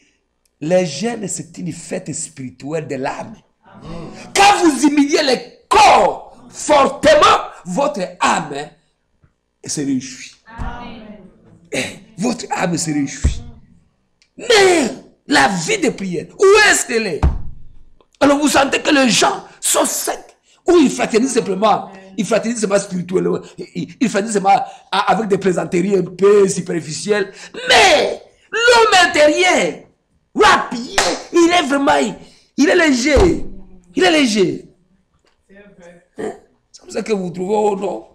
le jeûne c'est une fête spirituelle de l'âme. Quand vous humiliez le corps fortement, votre âme se réjouit. Votre âme se réjouit. Mais la vie de prière, où est-ce qu'elle est? Alors vous sentez que les gens sont secs. Ou ils fraternisent simplement. Ils fraternisent seulement spirituellement. Ils fraternisent seulement avec des plaisanteries un peu superficielles. Mais l'homme intérieur, rapide, il est vraiment, il est léger. Il est léger. C'est pour ça que vous trouvez, oh non,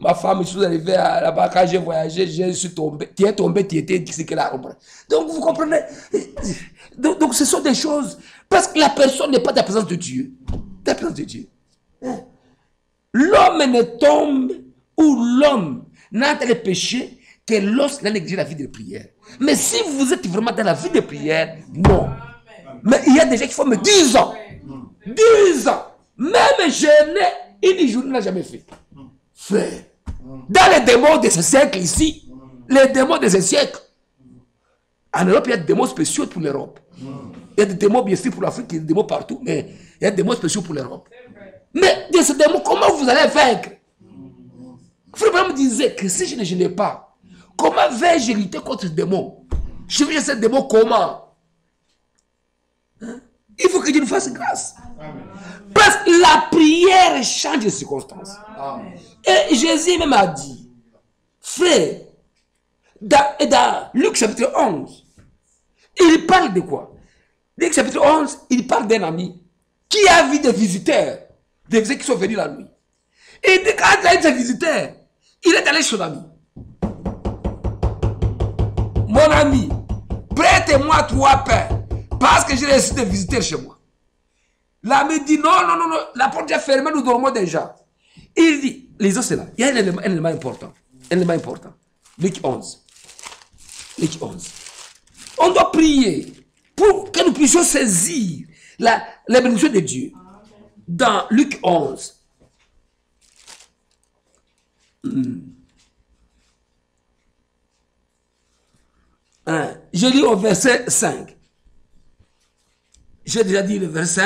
Ma femme, je suis arrivé là-bas, quand j'ai voyagé, je suis tombé. Tu es tombé, tu étais dit qu'elle a compris. Donc, vous comprenez? Donc, ce sont des choses. Parce que la personne n'est pas dans la présence de Dieu. Dans la présence de Dieu. L'homme ne tombe ou l'homme n'a le péché que lorsqu'il a négligé la vie de prière. Mais si vous êtes vraiment dans la vie de prière, non. Mais il y a des gens qui font 10 ans. 10 ans. Même jeûner, une journée n'a jamais fait. Frère. Dans les démons de ce siècle ici, les démons de ce siècle, en Europe, il y a des démons spéciaux pour l'Europe. Il y a des démons bien sûr pour l'Afrique, il y a des démons partout, mais il y a des démons spéciaux pour l'Europe. Mais de ces démons, comment vous allez vaincre? Frère me disait que si je ne gênais pas, comment vais-je lutter contre ce démon? Je vais ce démon comment? Il faut que Dieu nous fasse grâce. Amen. Parce que la prière change les circonstances. Amen. Et Jésus même a dit, frère, dans Luc chapitre 11, il parle de quoi? Luc chapitre 11, il parle d'un ami qui a vu des visiteurs qui sont venus la nuit. Et quand il a eu des visiteurs, il est allé chez son ami. Mon ami, prête-moi 3 pains, parce que j'ai reçu des visiteurs chez moi. L'ami dit non, la porte est fermée, nous dormons déjà. Il dit, les autres c'est là. Il y a un élément important. Un élément important. Luc 11. Luc 11. On doit prier pour que nous puissions saisir la bénédiction de Dieu. Dans Luc 11. Je lis au verset 5. J'ai déjà dit le verset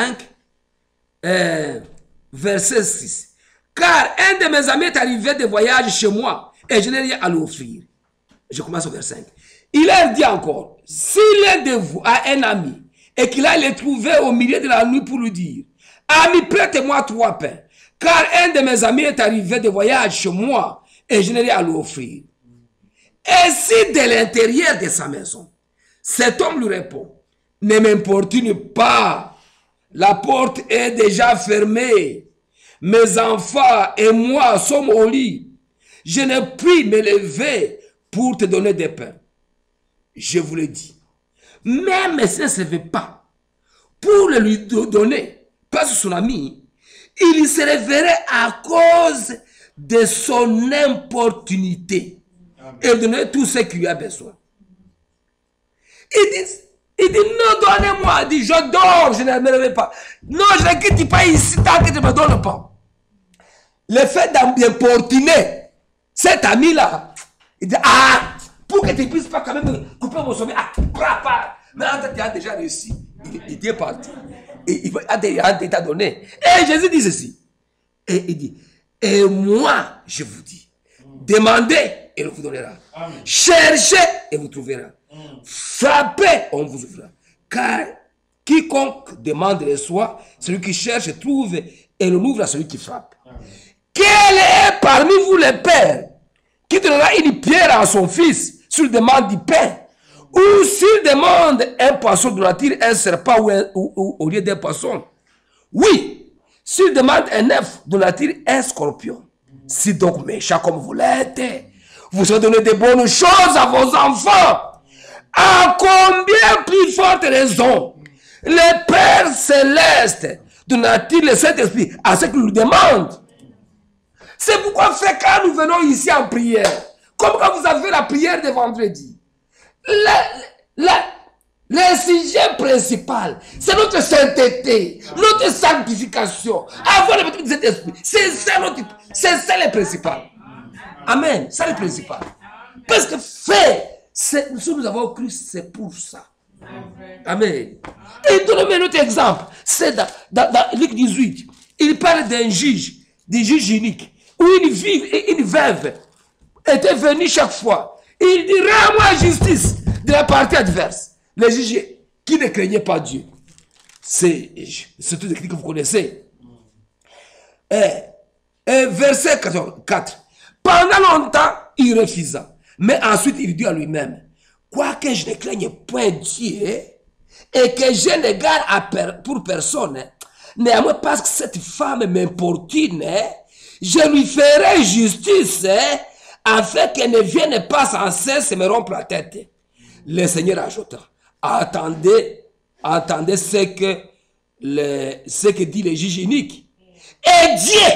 5. Verset 6. Car un de mes amis est arrivé de voyage chez moi et je n'ai rien à lui offrir. Je commence au verset 5. Il leur dit encore, si l'un de vous a un ami et qu'il a le trouvé au milieu de la nuit pour lui dire, ami, prête-moi 3 pains, car un de mes amis est arrivé de voyage chez moi et je n'ai rien à lui offrir. Et si de l'intérieur de sa maison, cet homme lui répond, ne m'importune pas, la porte est déjà fermée, mes enfants et moi sommes au lit, je ne puis me lever pour te donner des pains. Je vous le dis, même s'il ne se levait pas pour le lui donner, pas son ami, il se réveillerait à cause de son importunité. Amen. Et donner tout ce qu'il lui a besoin. Il dit non, donnez-moi. Il dit, je dors, je ne me réveille pas. Non, je ne quitte pas ici tant que tu ne me donnes pas. Le fait d'importuner cet ami-là, il dit, pour que tu ne puisses pas quand même couper mon sommeil, pas. Mais en fait, tu as déjà réussi. Il est parti. Et il a déjà donné. Et Jésus dit ceci. Et il dit, et moi, je vous dis, demandez et on vous donnera. Amen. Cherchez et vous trouverez. Frappez, on vous ouvrira. Car quiconque demande reçoit, celui qui cherche trouve et l'on ouvre à celui qui frappe. Amen. Quel est parmi vous le père qui donnera une pierre à son fils s'il demande du pain? Ou s'il demande un poisson, donnera-t-il un serpent ou au lieu d'un poisson? Oui, s'il demande un œuf, donnera-t-il un scorpion? Si donc méchant comme vous l'êtes, vous allez donner de bonnes choses à vos enfants. À combien plus forte raison le Père Céleste donnera-t-il le Saint-Esprit à ceux qui nous demandent? C'est pourquoi fait quand nous venons ici en prière, comme quand vous avez la prière de vendredi, le sujet principal, c'est notre sainteté, notre sanctification, avoir le petit Saint-Esprit. C'est ça le principal. Amen. C'est le principal. Parce que si nous avons cru, c'est pour ça. Amen. Et donnez-moi un autre exemple. C'est dans Luc 18. Il parle d'un juge unique, où une veuve était venue chaque fois. Il dit, rends-moi justice de la partie adverse. Les juges qui ne craignaient pas Dieu. C'est tout écrit que vous connaissez. Verset 4. Pendant longtemps, il refusa. Mais ensuite, il dit à lui-même, quoique je ne craigne point Dieu et que je ne garde pour personne, néanmoins parce que cette femme m'importune, Je lui ferai justice, hein, afin qu'elle ne vienne pas sans cesse me rompre la tête. Le Seigneur ajouta, attendez ce que dit le juge unique. Et Dieu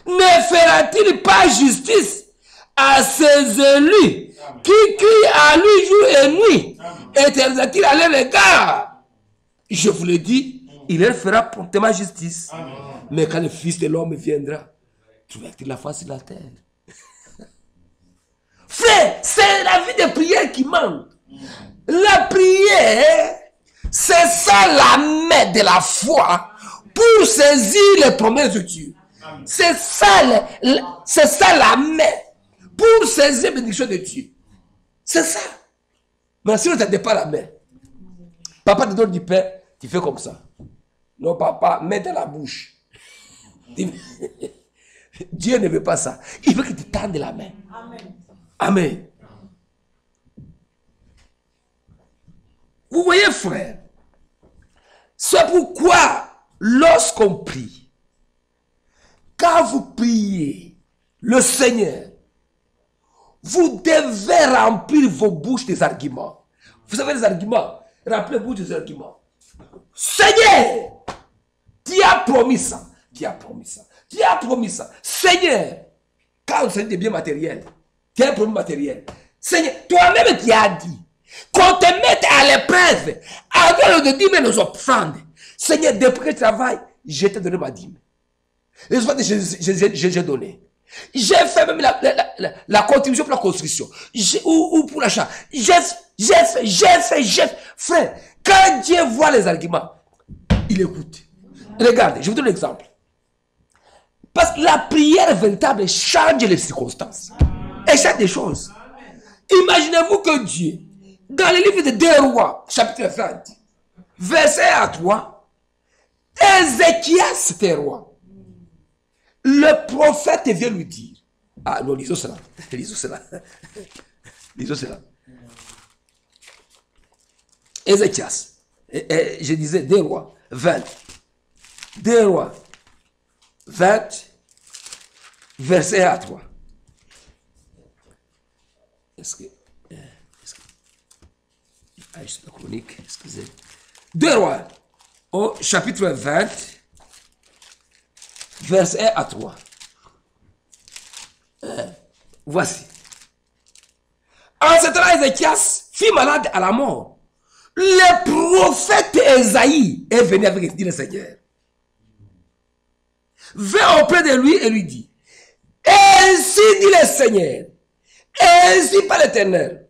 ne fera-t-il pas justice à ses élus qui crient à lui jour et nuit? Éternel-t-il à leur égard? Je vous le dis, il leur fera promptement justice. Amen. Mais quand le Fils de l'homme viendra, trouvera-t-il la face sur la terre? Frère, c'est la vie de prière qui manque. La prière, c'est ça la main de la foi pour saisir les promesses de Dieu. C'est ça la main pour saisir les bénédictions de Dieu. C'est ça. Mais si on ne t'aide pas la main, papa te donne du pain, tu fais comme ça. Non, papa, mets dans la bouche. Dieu ne veut pas ça. Il veut que tu tendes la main. Amen. Amen. Vous voyez, frère, c'est pourquoi lorsqu'on prie, quand vous priez le Seigneur, vous devez remplir vos bouches des arguments. Vous savez les arguments? Remplez-vous des arguments. Seigneur, tu as promis ça. Tu as promis ça. Tu as promis ça. Seigneur, quand on s'agit des biens matériels, tu as un problème matériel. Seigneur, toi-même tu as dit qu'on te mette à l'épreuve avant de dire nos offrandes. Seigneur, depuis que je travaille, je t'ai donné ma dîme. Les offrandes, j'ai donné. J'ai fait même la contribution pour la construction. Ou pour l'achat. J'ai fait. Frère, quand Dieu voit les arguments, il écoute. Regardez, je vous donne un exemple. Parce que la prière véritable change les circonstances. Et change des choses. Imaginez-vous que Dieu, dans le livre de 2 Rois, chapitre 30, verset à 3, Ézéchias était roi. Le prophète vient lui dire. Ah non, lisons cela. Lisons cela. Ézéchias. Je disais 2 Rois 20. 2 Rois 20, verset à 3. Est-ce que c'est la chronique, excusez. 2 Rois, au chapitre 20, verset à 3. Voici. En ce temps, Ézéchias fut malade à la mort. Le prophète Ésaïe est venu avec le Seigneur. Vint auprès de lui et lui dit, ainsi dit le Seigneur, ainsi par l'Éternel,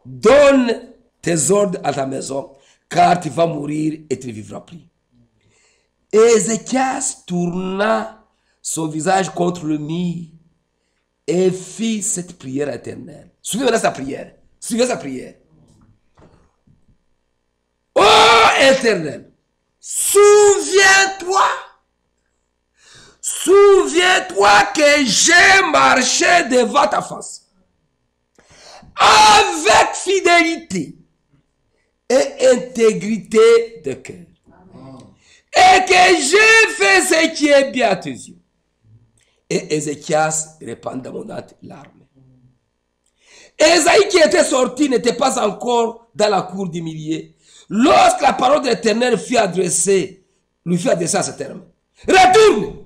donne tes ordres à ta maison, car tu vas mourir et tu ne vivras plus. Ézéchias tourna son visage contre le mur et fit cette prière éternelle. Suivez maintenant sa prière. Suivez sa prière. Ô Éternel, souviens-toi que j'ai marché devant ta face avec fidélité et intégrité de cœur, et que j'ai fait ce qui est bien à tes yeux. Et Ézéchias répandit d'abondantes larmes. Ésaïe qui était sorti n'était pas encore dans la cour d'humilié lorsque la parole de l'Éternel lui fut adressée à ce terme. Retourne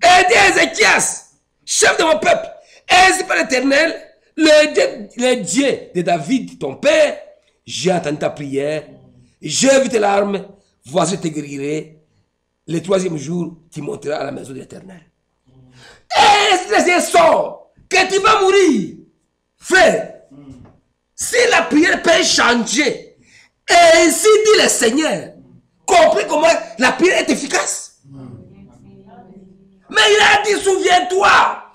et dis à Ézéchias, chef de mon peuple, ainsi par l'Éternel, le Dieu de David, ton père, j'ai entendu ta prière, j'ai vu tes larmes, voici je te guérirai. Le 3e jour, tu monteras à la maison de l'Éternel. Et si le Seigneur sort, que tu vas mourir, frère, si la prière peut changer, ainsi dit le Seigneur, compris comment la prière est efficace. Mais il a dit, souviens-toi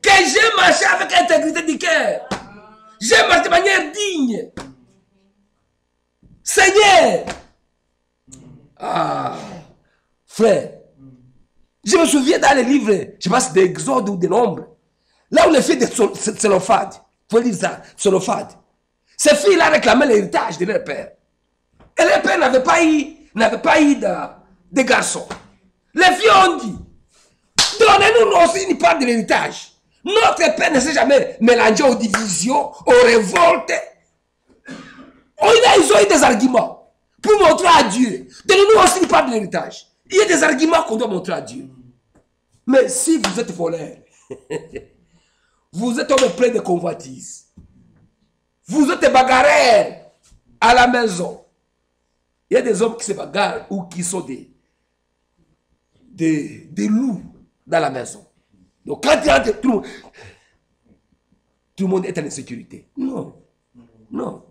que j'ai marché avec intégrité du cœur. J'ai marché de manière digne. Seigneur. Ah, frère. Je me souviens dans les livres, je pense d'Exode ou de Nombre, là où les filles de Tselophad, il faut dire ça, Tselophad, ces filles-là réclamaient l'héritage de leur père. Et leur père n'avait pas eu de garçons. Les filles ont dit, Donnez-nous aussi une part de l'héritage. Notre Père ne s'est jamais mélangé aux divisions, aux révoltes. Ils ont eu des arguments pour montrer à Dieu. Donnez-nous aussi une part de l'héritage. Il y a des arguments qu'on doit montrer à Dieu. Mais si vous êtes voleur, vous êtes homme plein de convoitises, vous êtes bagarreurs à la maison. Il y a des hommes qui se bagarrent ou qui sont des loups dans la maison. Donc quand il rentre, tout le monde est en insécurité. Non. Non.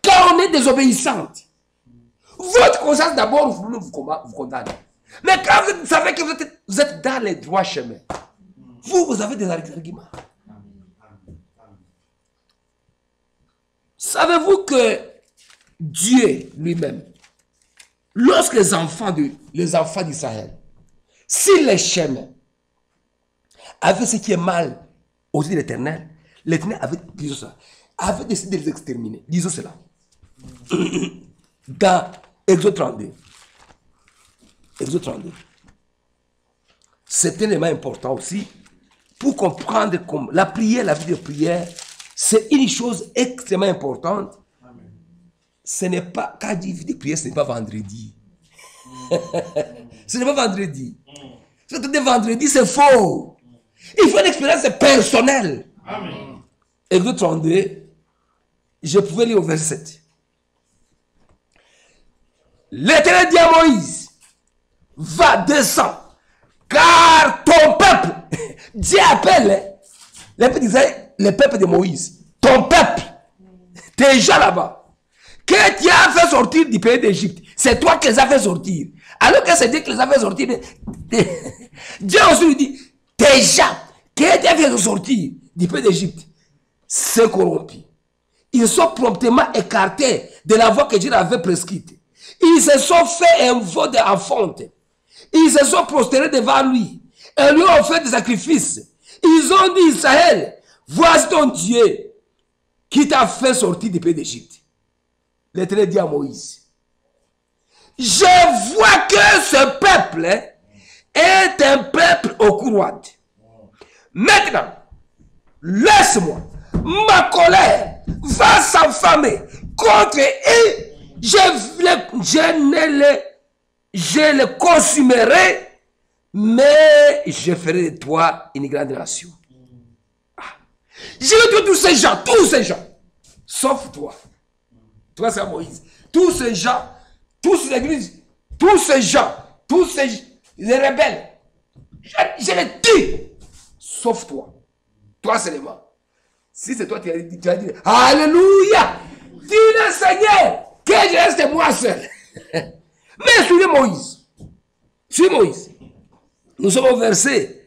Quand on est désobéissante, votre conscience d'abord vous condamne. Mais quand vous savez que vous êtes dans les droits chemins, vous avez des arguments. Savez-vous que Dieu lui-même, lorsque les enfants d'Israël, s'ils les chemins, avaient ce qui est mal aux yeux de l'Éternel, l'Éternel avait décidé de les exterminer. Disons cela. Dans Exode 32. Exode 32. C'est un élément important aussi pour comprendre comme la prière, la vie de prière, c'est une chose extrêmement importante. Amen. Ce n'est pas, quand je dis vie de prière, ce n'est pas vendredi. Ce n'est pas vendredi. Ce que vendredi, c'est faux. Il faut une expérience personnelle. Amen. Exode 32, je pouvais lire au verset 7. L'Éternel dit à Moïse, va, descends, car ton peuple, Dieu appelle le peuple de Moïse, ton peuple, tes gens là-bas, que tu as fait sortir du pays d'Égypte, c'est toi qui les as fait sortir. Alors que c'est Dieu qui les a fait sortir, Dieu aussi lui dit, tes gens que tu as fait sortir du pays d'Égypte, c'est corrompu. Ils sont promptement écartés de la voie que Dieu avait prescrite. Ils se sont fait un veau en fonte. Ils se sont prosternés devant lui. Et lui ont fait des sacrifices. Ils ont dit, Israël, voici ton Dieu qui t'a fait sortir du pays d'Égypte. L'Éternel dit à Moïse, je vois que ce peuple est un peuple au courroie. Maintenant, laisse-moi, ma colère va s'enflammer contre eux. Je le consumerai, mais je ferai de toi une grande nation. Ah. Je vais tuer tous ces gens, sauf toi. Toi, c'est Moïse. Tous ces gens, tous ces églises, tous ces gens, les rebelles, je les tue, sauf toi. Toi seulement. Si c'est toi, tu vas dire, Alléluia, dis le Seigneur, que je reste moi seul. Mais suivez Moïse. Suivez Moïse. Nous sommes au verset.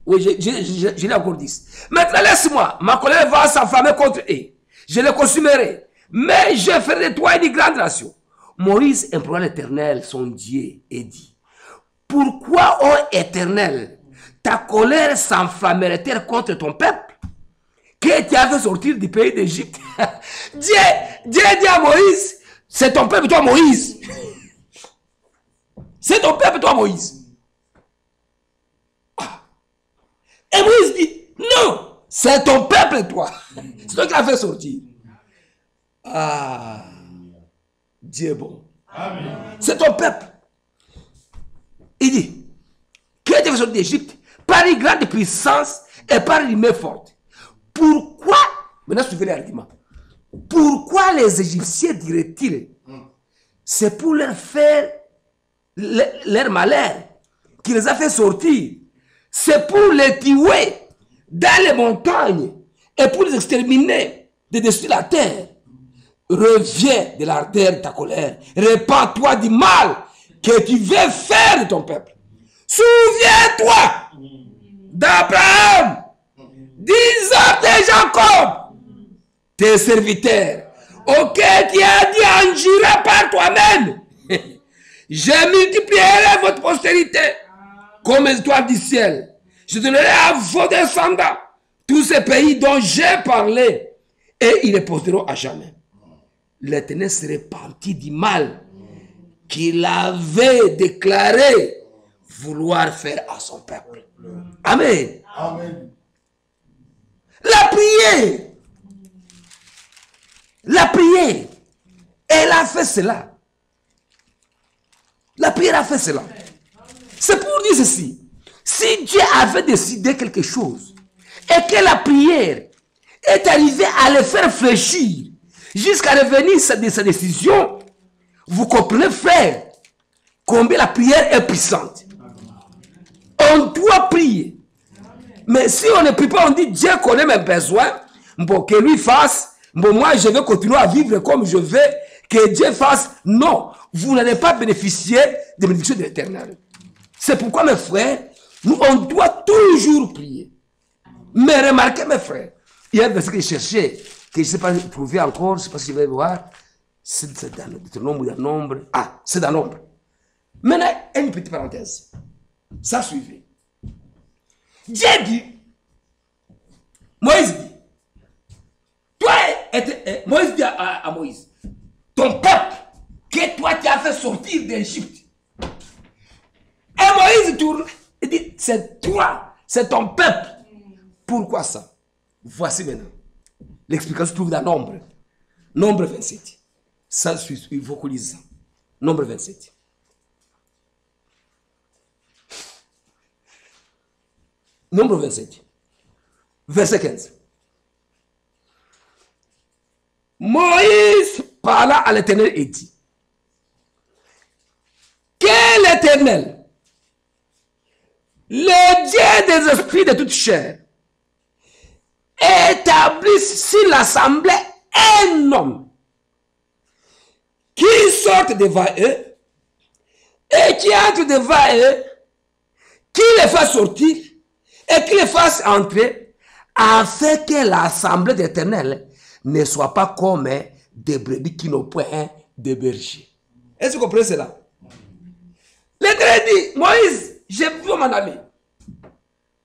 Oui, je l'ai encore dit. Maintenant, laisse-moi. Ma colère va s'enflammer contre eux. Je les consumerai. Mais je ferai de toi une grande nation. Moïse implora l'Éternel, son Dieu, et dit, pourquoi, ô Éternel, ta colère s'enflammerait-elle contre ton peuple que tu as fait sortir du pays d'Égypte? Dieu dit à Moïse, c'est ton peuple, toi Moïse. C'est ton peuple, toi Moïse. Ah. Et Moïse dit, non, c'est ton peuple, toi. C'est toi qui l'as fait sortir. Ah, Dieu est bon. C'est ton peuple. Il dit, qui a été fait sortir d'Égypte par une grande puissance et par une main forte. Pourquoi, maintenant suivez l'argument, pourquoi les Égyptiens diraient-ils, c'est pour leur faire leur malheur qui les a fait sortir, c'est pour les tuer dans les montagnes et pour les exterminer de dessus la terre. Reviens de l'ardeur de ta colère, répands-toi du mal que tu veux faire de ton peuple. Souviens-toi d'Abraham, d'Isaac et Jacob, tes serviteurs, auxquels tu as dit en jurant par toi-même. Je multiplierai votre postérité comme les étoiles du ciel. Je donnerai à vos descendants tous ces pays dont j'ai parlé et ils les posteront à jamais. l'Éternel se repentit du mal qu'il avait déclaré vouloir faire à son peuple. Amen. Amen. La prière. La prière. Elle a fait cela. La prière a fait cela. C'est pour dire ceci. Si Dieu avait décidé quelque chose et que la prière est arrivée à le faire fléchir jusqu'à revenir de sa décision, vous comprenez, frère, combien la prière est puissante. On doit prier. Mais si on ne prie pas, on dit Dieu connaît mes besoins, bon, que lui fasse, bon, moi je vais continuer à vivre comme je veux, que Dieu fasse. Non, vous n'allez pas bénéficier des bénédictions de l'Éternel. C'est pourquoi, mes frères, nous, on doit toujours prier. Mais remarquez, mes frères, il y a un verset que je cherchais, que je ne sais pas trouver encore, je ne sais pas si je vais voir. C'est dans le nombre. Ah, c'est dans nombre. Maintenant, une petite parenthèse. Ça suivait. Dieu dit, Moïse dit, Moïse dit à Moïse, ton peuple que toi tu as fait sortir d'Égypte. Et Moïse tourne et dit, c'est toi, c'est ton peuple. Pourquoi ça? Voici maintenant. L'explication se trouve dans Nombre. Nombre 27. Ça, il faut qu'on lise ça. Nombre 27. Nombre 27. Verset 15. Moïse parla à l'Éternel et dit, que l'Éternel, le Dieu des esprits de toute chair, établisse sur l'assemblée un homme qui sorte devant eux et qui entre devant eux, qui les fasse sortir et qui les fasse entrer, afin que l'assemblée d'Éternel ne soit pas comme des brebis qui n'ont point de berger. Est-ce que vous comprenez cela? L'Éternel dit, Moïse, j'ai besoin mon ami.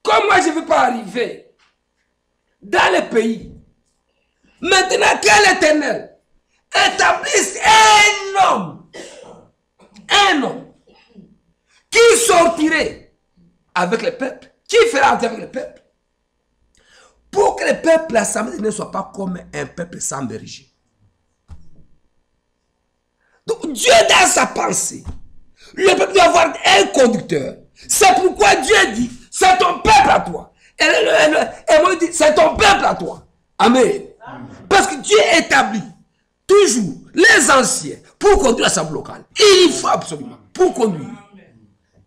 Comme moi je ne veux pas arriver dans le pays, maintenant que l'Éternel établisse un homme qui sortirait avec le peuple, qui fera entrer avec le peuple, pour que le peuple, l'assemblée ne soit pas comme un peuple sans berger. Donc Dieu dans sa pensée, le peuple doit avoir un conducteur. C'est pourquoi Dieu dit, c'est ton peuple à toi. Et moi dit, c'est ton peuple à toi. Amen. Amen. Parce que Dieu établit toujours les anciens pour conduire l'assemblée locale. Il faut absolument pour conduire.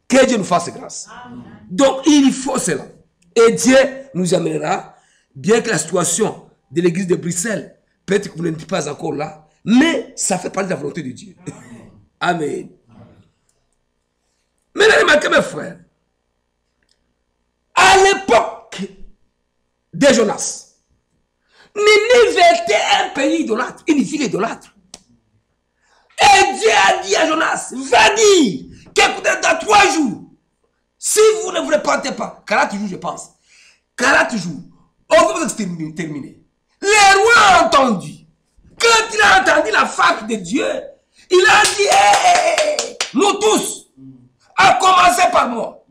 Que Dieu nous fasse grâce. Amen. Donc il faut cela. Et Dieu nous amènera, bien que la situation de l'église de Bruxelles, peut-être que vous n'êtes pas encore là, mais ça fait partie de la volonté de Dieu. Amen. Maintenant, remarquez mes frères, à l'époque de Jonas, Ninive était un pays idolâtre, une ville idolâtre. Et Dieu a dit à Jonas, va dire que dans 3 jours, si vous ne vous repentez pas, 40 jours je pense, 40 jours, on va vous exterminer. Le roi a entendu. Quand il a entendu la fac de Dieu, il a dit, hey, nous tous, à commencer par moi,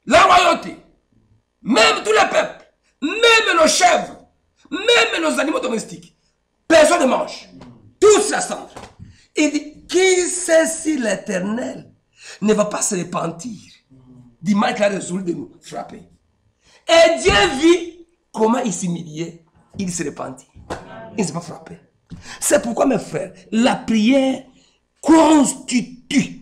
la royauté, même tous les peuples, même nos chèvres, même nos animaux domestiques, personne ne mange. Tous s'assemblent. Il dit, qui sait si l'Éternel ne va pas se repentir du mal qu'il a résolu de nous frapper. Et Dieu vit comment il s'humiliait, il se repentit. Il ne s'est pas frappé. C'est pourquoi, mes frères, la prière constitue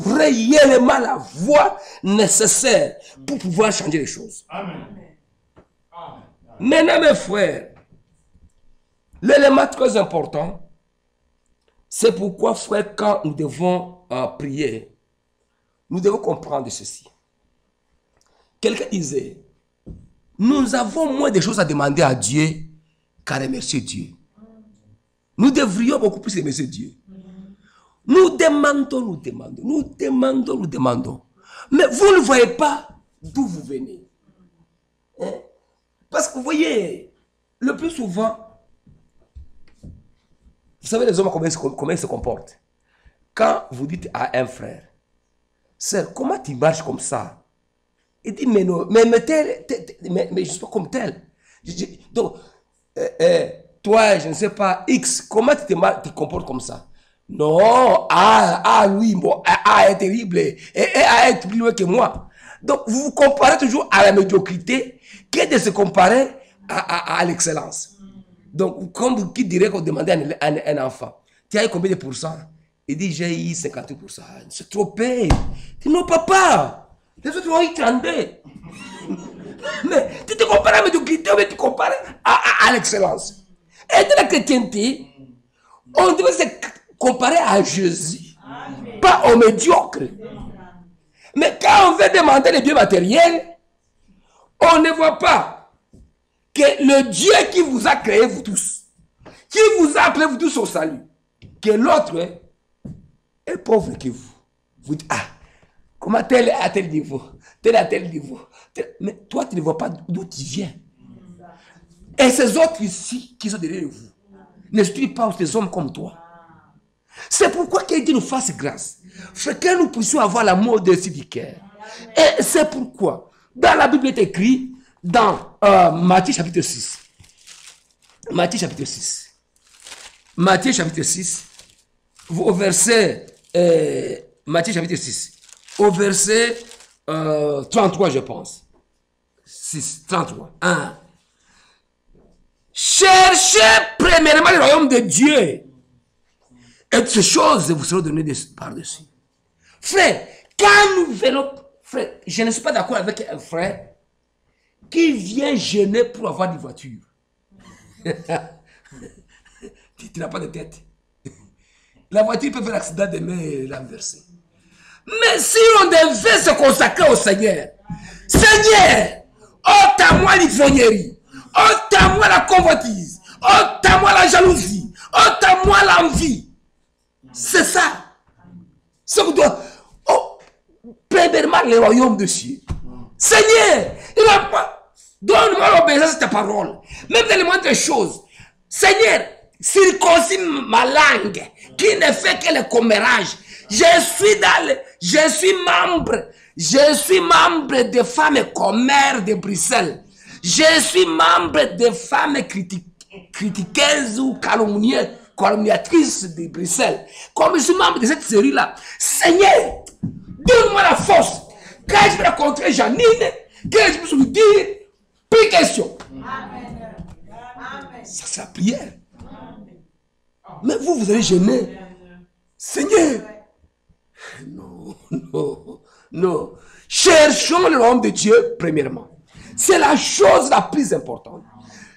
réellement la voie nécessaire pour pouvoir changer les choses. Amen. Maintenant, mes frères, l'élément très important, c'est pourquoi, frère, quand nous devons prier, nous devons comprendre ceci. Quelqu'un disait, nous avons moins de choses à demander à Dieu qu'à remercier Dieu. Nous devrions beaucoup plus remercier Dieu. Nous demandons. Mais vous ne voyez pas d'où vous venez. Hein? Parce que vous voyez, le plus souvent, Vous savez les hommes comment ils se comportent. Quand vous dites à un frère, sœur, comment tu marches comme ça? Il dit, mais non, mais je ne suis pas comme tel. Donc, toi, je ne sais pas, X, comment tu te comportes comme ça? Non, lui, bon, est terrible, et est plus loin que moi. Donc, vous vous comparez toujours à la médiocrité que de se comparer à l'excellence. Donc, comme qui dirait qu'on demandait à un enfant, tu as eu combien de pourcents? Il dit, j'ai eu 58%. C'est trop peu. Il dit, non, papa, les autres ont eu 32. Mais tu te compares à la médiocrité, mais tu compares à l'excellence. Et dans la chrétienté, on devait se comparer à Jésus, pas au médiocre. Mais quand on veut demander les biens matériels, on ne voit pas que le Dieu qui vous a créé, vous tous, qui vous a appelé vous tous au salut, que l'autre est pauvre que vous. Vous dites, comment tel est à tel niveau, tel à tel niveau. Mais toi, tu ne vois pas d'où tu viens. Et ces autres ici, qui sont derrière vous, ne suivent pas des hommes comme toi. C'est pourquoi que Dieu nous fasse grâce. C'est que nous puissions avoir l'amour de du cœur. Et c'est pourquoi, dans la Bible, il est écrit, dans Matthieu chapitre 6. Matthieu chapitre 6. Matthieu chapitre 6. Au verset... Matthieu chapitre 6. Au verset 33, je pense. 6, 33. 1. Cherchez premièrement le royaume de Dieu. Et toutes ces choses vous seront données par-dessus. Frère, quand nous venons... Frère, je ne suis pas d'accord avec un frère qui vient gêner pour avoir une voiture. Tu n'as pas de tête. La voiture peut faire accident demain et l'enverser. Mais si on devait se consacrer au Seigneur, Seigneur, ôte à moi l'ivrognerie, ôte à moi la convoitise, ôte à moi la jalousie, ôte à moi l'envie. C'est ça. Ça vous doit. Oh, premièrement, le royaume de Dieu. Seigneur, il va pas. Donne-moi l'obéissance de ta parole. Même dans les moindres choses. Seigneur, circoncis ma langue, qui ne fait que le commérage. Je suis membre des femmes commères de Bruxelles. Je suis membre des femmes critiqueuses ou calomniatrices de Bruxelles. Comme je suis membre de cette série-là, Seigneur, donne-moi la force. Quand je vais rencontrer Janine, que je puisse lui dire, plus question. Amen. Ça, c'est la prière. Mais vous allez gêner. Seigneur. Non. Cherchons le royaume de Dieu, premièrement. C'est la chose la plus importante.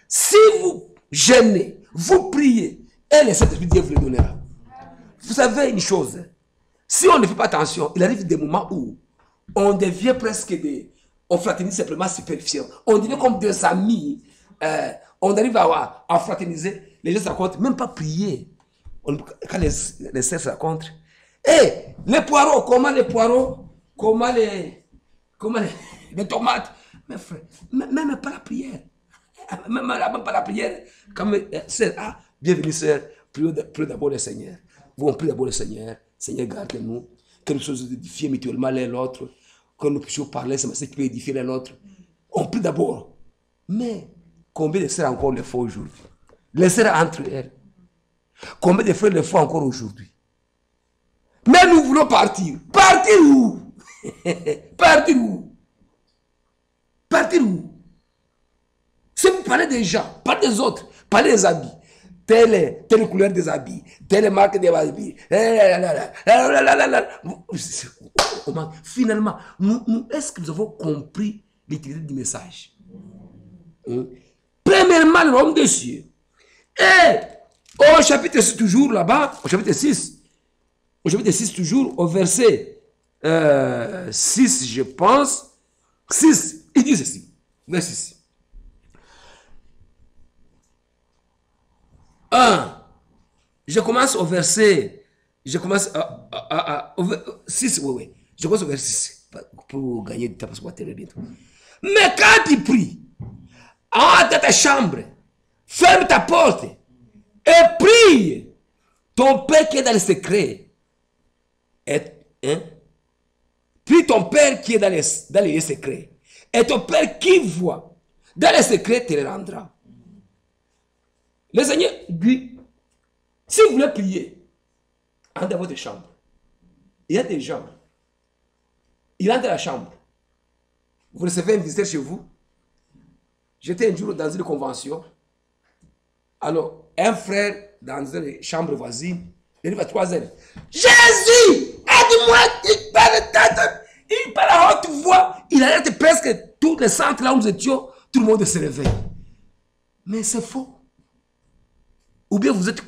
Si vous gênez, vous priez, et le Saint-Esprit Dieu vous le donnera. Vous savez une chose, si on ne fait pas attention, il arrive des moments où on devient presque on fraternise simplement superficiel. On devient comme des amis. On arrive à fraterniser. Les gens se rencontrent, même pas prier. Quand les sœurs se rencontrent. Les poireaux, comment les tomates. Mais frère, même pas la prière. Même pas la prière. Comme sœur, bienvenue sœur, prions d'abord le Seigneur. Vous on prie d'abord le Seigneur. Seigneur, garde-nous. Que nous soyons édifiés mutuellement l'un l'autre. Que nous puissions parler, c'est ce qui peut édifier l'un l'autre. On prie d'abord. Mais combien de sœurs encore le font aujourd'hui? Les sœurs entre elles. Combien de frères le font encore aujourd'hui? Mais nous voulons partir. Partir où? Partir où? Partir où? Si vous parlez des gens, pas des autres, parlez des habits. Telle couleur des habits, telle marque des habits. Finalement, est-ce que nous avons compris l'utilité du message? Premièrement, le royaume des cieux. Et au chapitre 6, toujours là-bas, au chapitre 6, toujours, au verset 6, je pense, 6, il dit ceci, verset 6. 1. Je commence au verset, au 6, oui. Je commence au verset 6, pour gagner du temps, parce qu'on va terminer bientôt. Mais quand tu pries, entre ta chambre, ferme ta porte, et prie, Ton Père qui est dans le secret, puis ton Père qui est dans les secrets, et ton Père qui voit dans les secrets te le rendra. Le Seigneur dit, si vous voulez prier, entrez dans votre chambre. Il y a des gens, il entre dans la chambre. Vous recevez un visiteur chez vous. J'étais un jour dans une convention. Alors, un frère dans une chambre voisine, il arrive à 3 heures. Jésus, aide-moi, il parle à haute voix. Il arrête presque tous les centres là où nous étions, tout le monde se réveille. Mais c'est faux. Ou bien vous êtes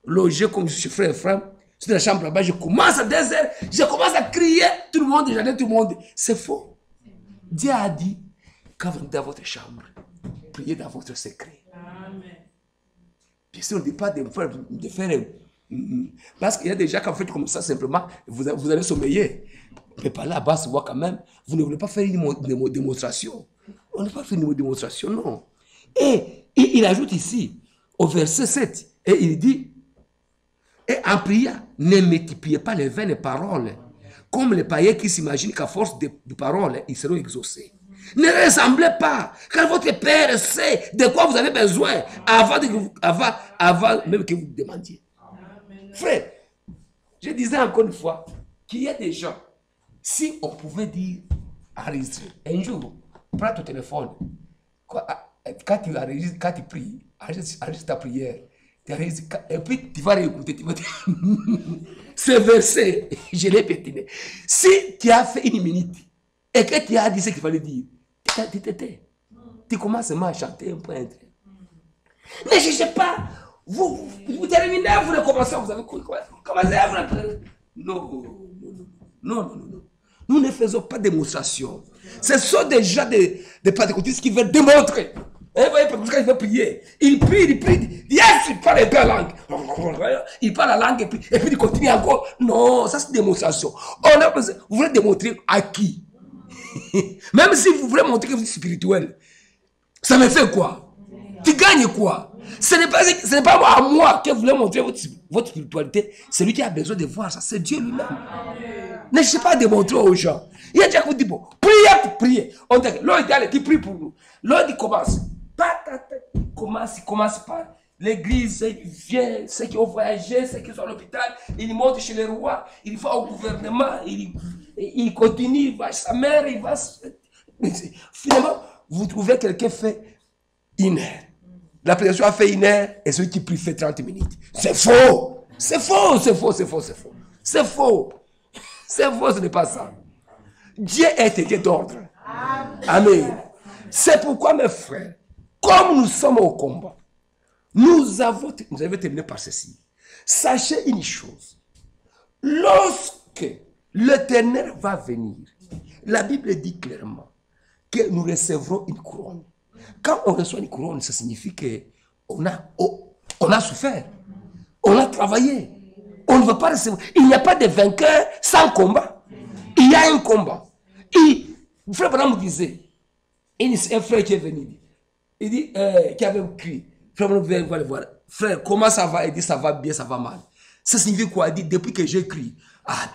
logé comme je suis frère et frère, sur la chambre là-bas, je commence à 2 heures, je commence à crier, tout le monde, j'allais tout le monde. C'est faux. Dieu a dit, quand vous êtes dans votre chambre, priez dans votre secret. Amen. Bien sûr, on ne dit pas de faire parce qu'il y a des gens qui font comme ça simplement, vous allez sommeiller. Mais par là-bas, se voit quand même, vous ne voulez pas faire une démonstration. On ne peut pas faire une démonstration, non. Et il ajoute ici, au verset 7, et il dit, et en priant, ne multipliez pas les vaines paroles, comme les païens qui s'imaginent qu'à force de paroles, ils seront exaucés. Ne ressemblez pas, car votre Père sait de quoi vous avez besoin avant même que vous demandiez. Amen. Frère, je disais encore une fois qu'il y a des gens, si on pouvait dire, enregistrer, un jour, prends ton téléphone, quand tu pries, enregistre ta prière, et puis tu vas réécouter, ce verset, je l'ai pétiné. Si tu as fait 1 minute et que tu as dit ce qu'il fallait dire, tu commences à chanter un peu. Ne cherchez pas, vous terminez, vous recommencez, vous avez commencé à vous. Non. Nous ne faisons pas de démonstration. Ce sont déjà des pentecôtistes qui veulent démontrer. Vous voyez, quand il veut prier, il prie, yes, il parle un peu la langue. Il parle la langue et puis il continue encore. Non, ça c'est une démonstration. Vous voulez démontrer à qui? Même si vous voulez montrer que vous êtes spirituel, ça me fait quoi? Tu gagnes quoi? Ce n'est pas à moi que vous voulez montrer votre spiritualité. C'est lui qui a besoin de voir ça. C'est Dieu lui-même. Ne cherchez pas à démontrer aux gens. Il y a des gens qui vous disent, bon, priez. L'homme idéal qui prie pour nous. L'homme dit commence. Il commence par l'église, il vient, ceux qui ont voyagé, ceux qui sont à l'hôpital, il monte chez les rois, il va au gouvernement, il continue, il va chez sa mère, il va... Finalement, vous trouvez quelqu'un fait 1 heure. La prédication a fait 1 heure et celui qui prie fait 30 minutes. C'est faux! C'est faux, ce n'est pas ça. Dieu est Dieu d'ordre. Amen. C'est pourquoi, mes frères, comme nous sommes au combat, nous avons terminé par ceci. Sachez une chose. Lorsque l'Éternel va venir, la Bible dit clairement que nous recevrons une couronne. Quand on reçoit une couronne, ça signifie qu'on a souffert. On a travaillé. On ne veut pas recevoir. Il n'y a pas de vainqueur sans combat. Il y a un combat. Frère Branham disait, un frère qui est venu, il dit, qui avait crié, frère Branham va le voir, frère, comment ça va? Il dit, ça va bien, ça va mal. Ça signifie quoi? Il dit, depuis que j'écris,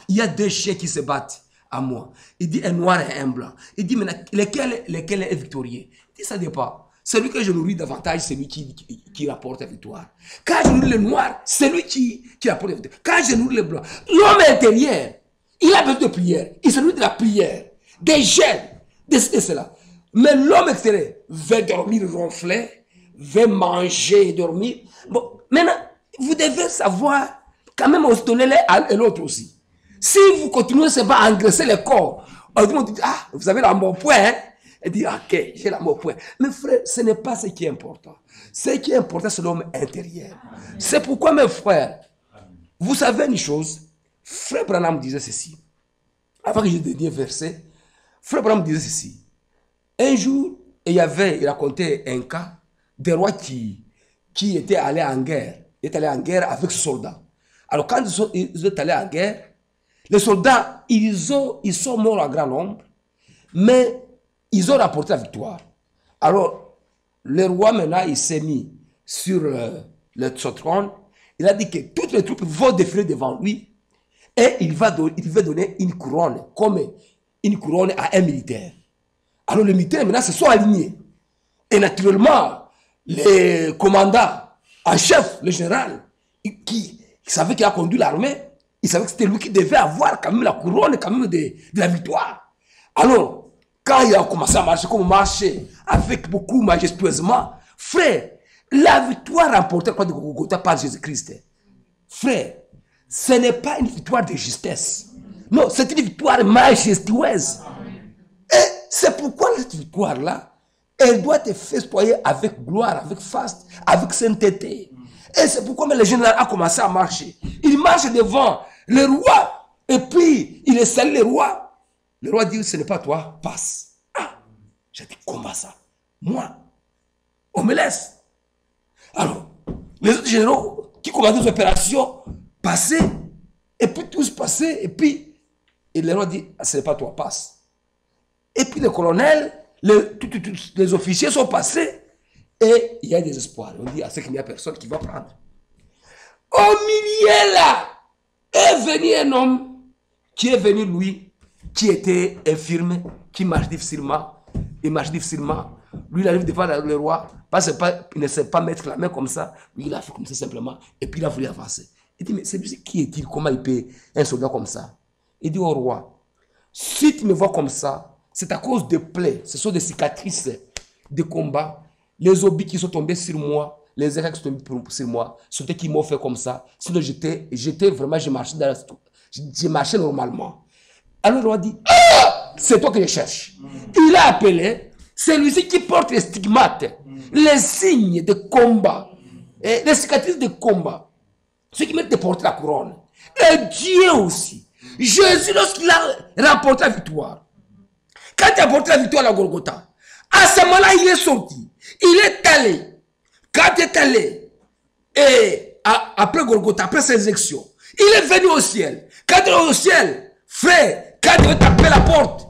il y a 2 chiens qui se battent à moi. Il dit, un noir et un blanc. Il dit, maintenant, lequel est victorieux? Il dit, ça dépend. Celui que je nourris davantage, c'est lui qui rapporte la victoire. Quand je nourris le noir, c'est lui qui rapporte la victoire. Quand je nourris le blanc, l'homme intérieur, il a besoin de prière. Il se nourrit de la prière, des jeûnes, de cela. Mais l'homme extérieur veut dormir ronfler, veut manger et dormir. Bon, maintenant, vous devez savoir quand même se donner l'un et l'autre aussi. Si vous continuez seulement à engraisser le corps, on dit, vous avez l'amour point, hein? Et dit, ok, j'ai l'amour point. Mais frère, ce n'est pas ce qui est important. Ce qui est important, c'est l'homme intérieur. C'est pourquoi, mes frères, vous savez une chose, frère Branham disait ceci. Avant que je dédie un verset, frère Branham disait ceci. Un jour, il racontait un cas des rois qui étaient allés en guerre. Ils étaient allés en guerre avec ses soldats. Alors, quand ils sont allés en guerre, les soldats, ils sont morts en grand nombre, mais ils ont rapporté la victoire. Alors, le roi, maintenant, il s'est mis sur son trône. il a dit que toutes les troupes vont défiler devant lui et il va donner une couronne, comme une couronne à un militaire. Alors les militaires maintenant se sont alignés. Et naturellement, les commandants en chef, le général, qui savait qu'il a conduit l'armée, il savait que c'était lui qui devait avoir quand même la couronne, quand même de la victoire. Alors, quand il a commencé à marcher, comme marcher avec beaucoup majestueusement, frère, la victoire remportée à la croix de Golgotha par Jésus-Christ, frère, ce n'est pas une victoire de justesse. Non, c'est une victoire majestueuse. Et c'est pourquoi cette victoire-là, elle doit être festoyer avec gloire, avec faste, avec sainteté. Et c'est pourquoi le général a commencé à marcher. Il marche devant le roi, et puis il est salé le roi. Le roi dit, ce n'est pas toi, passe. Ah, j'ai dit, comment ça? Moi, on me laisse. Alors, les autres généraux qui commandaient les opérations passaient, et puis tous passaient, et puis le roi dit, ce n'est pas toi, passe. Et puis le colonel, les officiers sont passés, et il y a des espoirs. On dit à ceux qu'il n'y a personne qui va prendre. Au milieu là, est venu un homme qui est venu, lui, qui était infirme, qui marche difficilement. Il marche difficilement. Lui, il arrive devant le roi, parce qu'il ne sait pas mettre la main comme ça. Lui, il a fait comme ça simplement, et puis il a voulu avancer. Il dit, mais celui-ci, qui est-il? Comment il peut un soldat comme ça? Il dit au roi, si tu me vois comme ça, c'est à cause de plaies, ce sont des cicatrices de combat, les obus qui sont tombés sur moi, les erreurs qui sont tombés sur moi, c'était qui m'ont fait comme ça. Sinon, j'étais vraiment, je marchais normalement. Alors le roi dit, ah, c'est toi que je cherche. Il a appelé celui-ci qui porte les stigmates, les signes de combat, et les cicatrices de combat, ceux qui mettent de porter la couronne. Et Dieu aussi. Jésus, lorsqu'il a remporté la victoire, quand il a remporté la victoire à la Golgotha, à ce moment-là, il est sorti. Il est allé. Quand il est allé, et après Golgotha, après ses élections, il est venu au ciel. Quand il est au ciel, frère, quand il va taper la porte,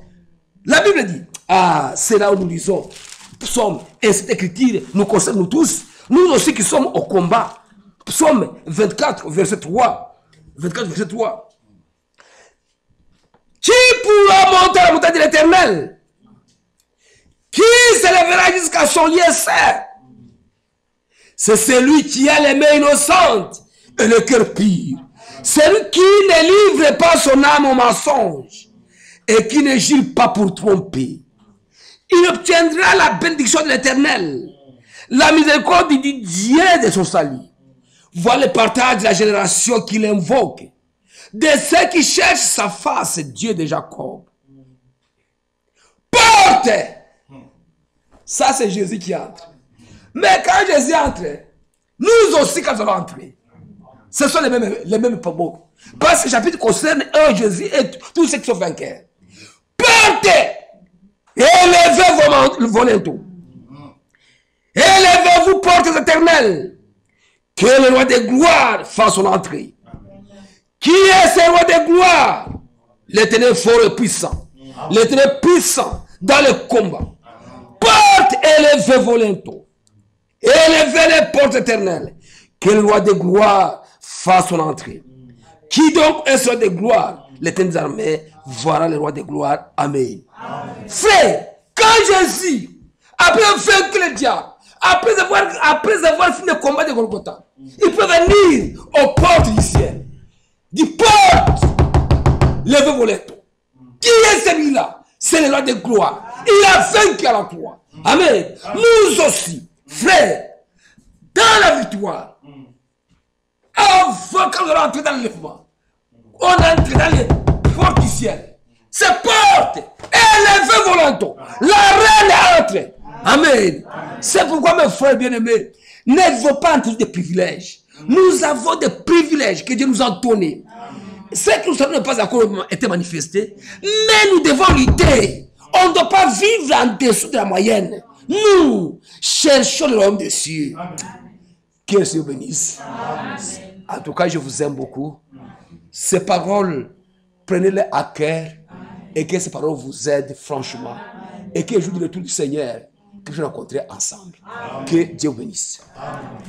la Bible dit, ah, c'est là où nous lisons, psaume, et cette écriture nous concerne nous tous, nous aussi qui sommes au combat. Psaume 24, verset 3. 24, verset 3. Qui pourra monter à la montagne de l'Éternel? Qui s'élèvera jusqu'à son lieu saint? C'est celui qui a les mains innocentes et le cœur pur. Celui qui ne livre pas son âme au mensonge et qui ne jure pas pour tromper. Il obtiendra la bénédiction de l'Éternel, la miséricorde du Dieu de son salut. Voilà le partage de la génération qu'il invoque, de ceux qui cherchent sa face, Dieu de Jacob. Porte! Ça, c'est Jésus qui entre. Mais quand Jésus entre, nous aussi, quand nous allons entrer, ce sont les mêmes propos. Parce que le chapitre concerne Jésus et tous ceux qui sont vainqueurs. Portez! Élevez vos linteaux. Élevez-vous, portes éternelles. Que le roi de gloire fasse son entrée. Qui est ce roi de gloire? L'Éternel fort et puissant. L'Éternel puissant dans le combat. Porte, élevez vos linteaux. Élevez les portes éternelles. Que le roi de gloire fasse son entrée. Qui donc est ce roi de gloire? L'Éternel des armées, voilà le roi de gloire. Amen. Amen. Frère, quand Jésus, après vaincu le diable, après avoir fini le combat de Golgotha, il peut venir aux portes du ciel. Du porte, levez vos linteaux. Qui est celui-là? C'est le roi de gloire. Il a vaincu à la croix. Amen. Nous aussi, frères, dans la victoire, avant qu'on rentre dans l'enlèvement, on entre dans les portes du ciel. Ces portes, élevez vos linteaux. La reine est entrée. Amen. C'est pourquoi, mes frères bien-aimés, ne faut pas entrer des privilèges. Nous avons des privilèges que Dieu nous a donnés. Ce que nous savons n'a pas encore été manifesté, mais nous devons lutter. On ne doit pas vivre en dessous de la moyenne. Nous cherchons le royaume des cieux. Que le Seigneur bénisse. En tout cas, je vous aime beaucoup. Ces paroles, prenez-les à cœur et que ces paroles vous aident franchement. Et que le jour du retour du Seigneur, que je rencontrerai ensemble. Que Dieu vous bénisse. Amen.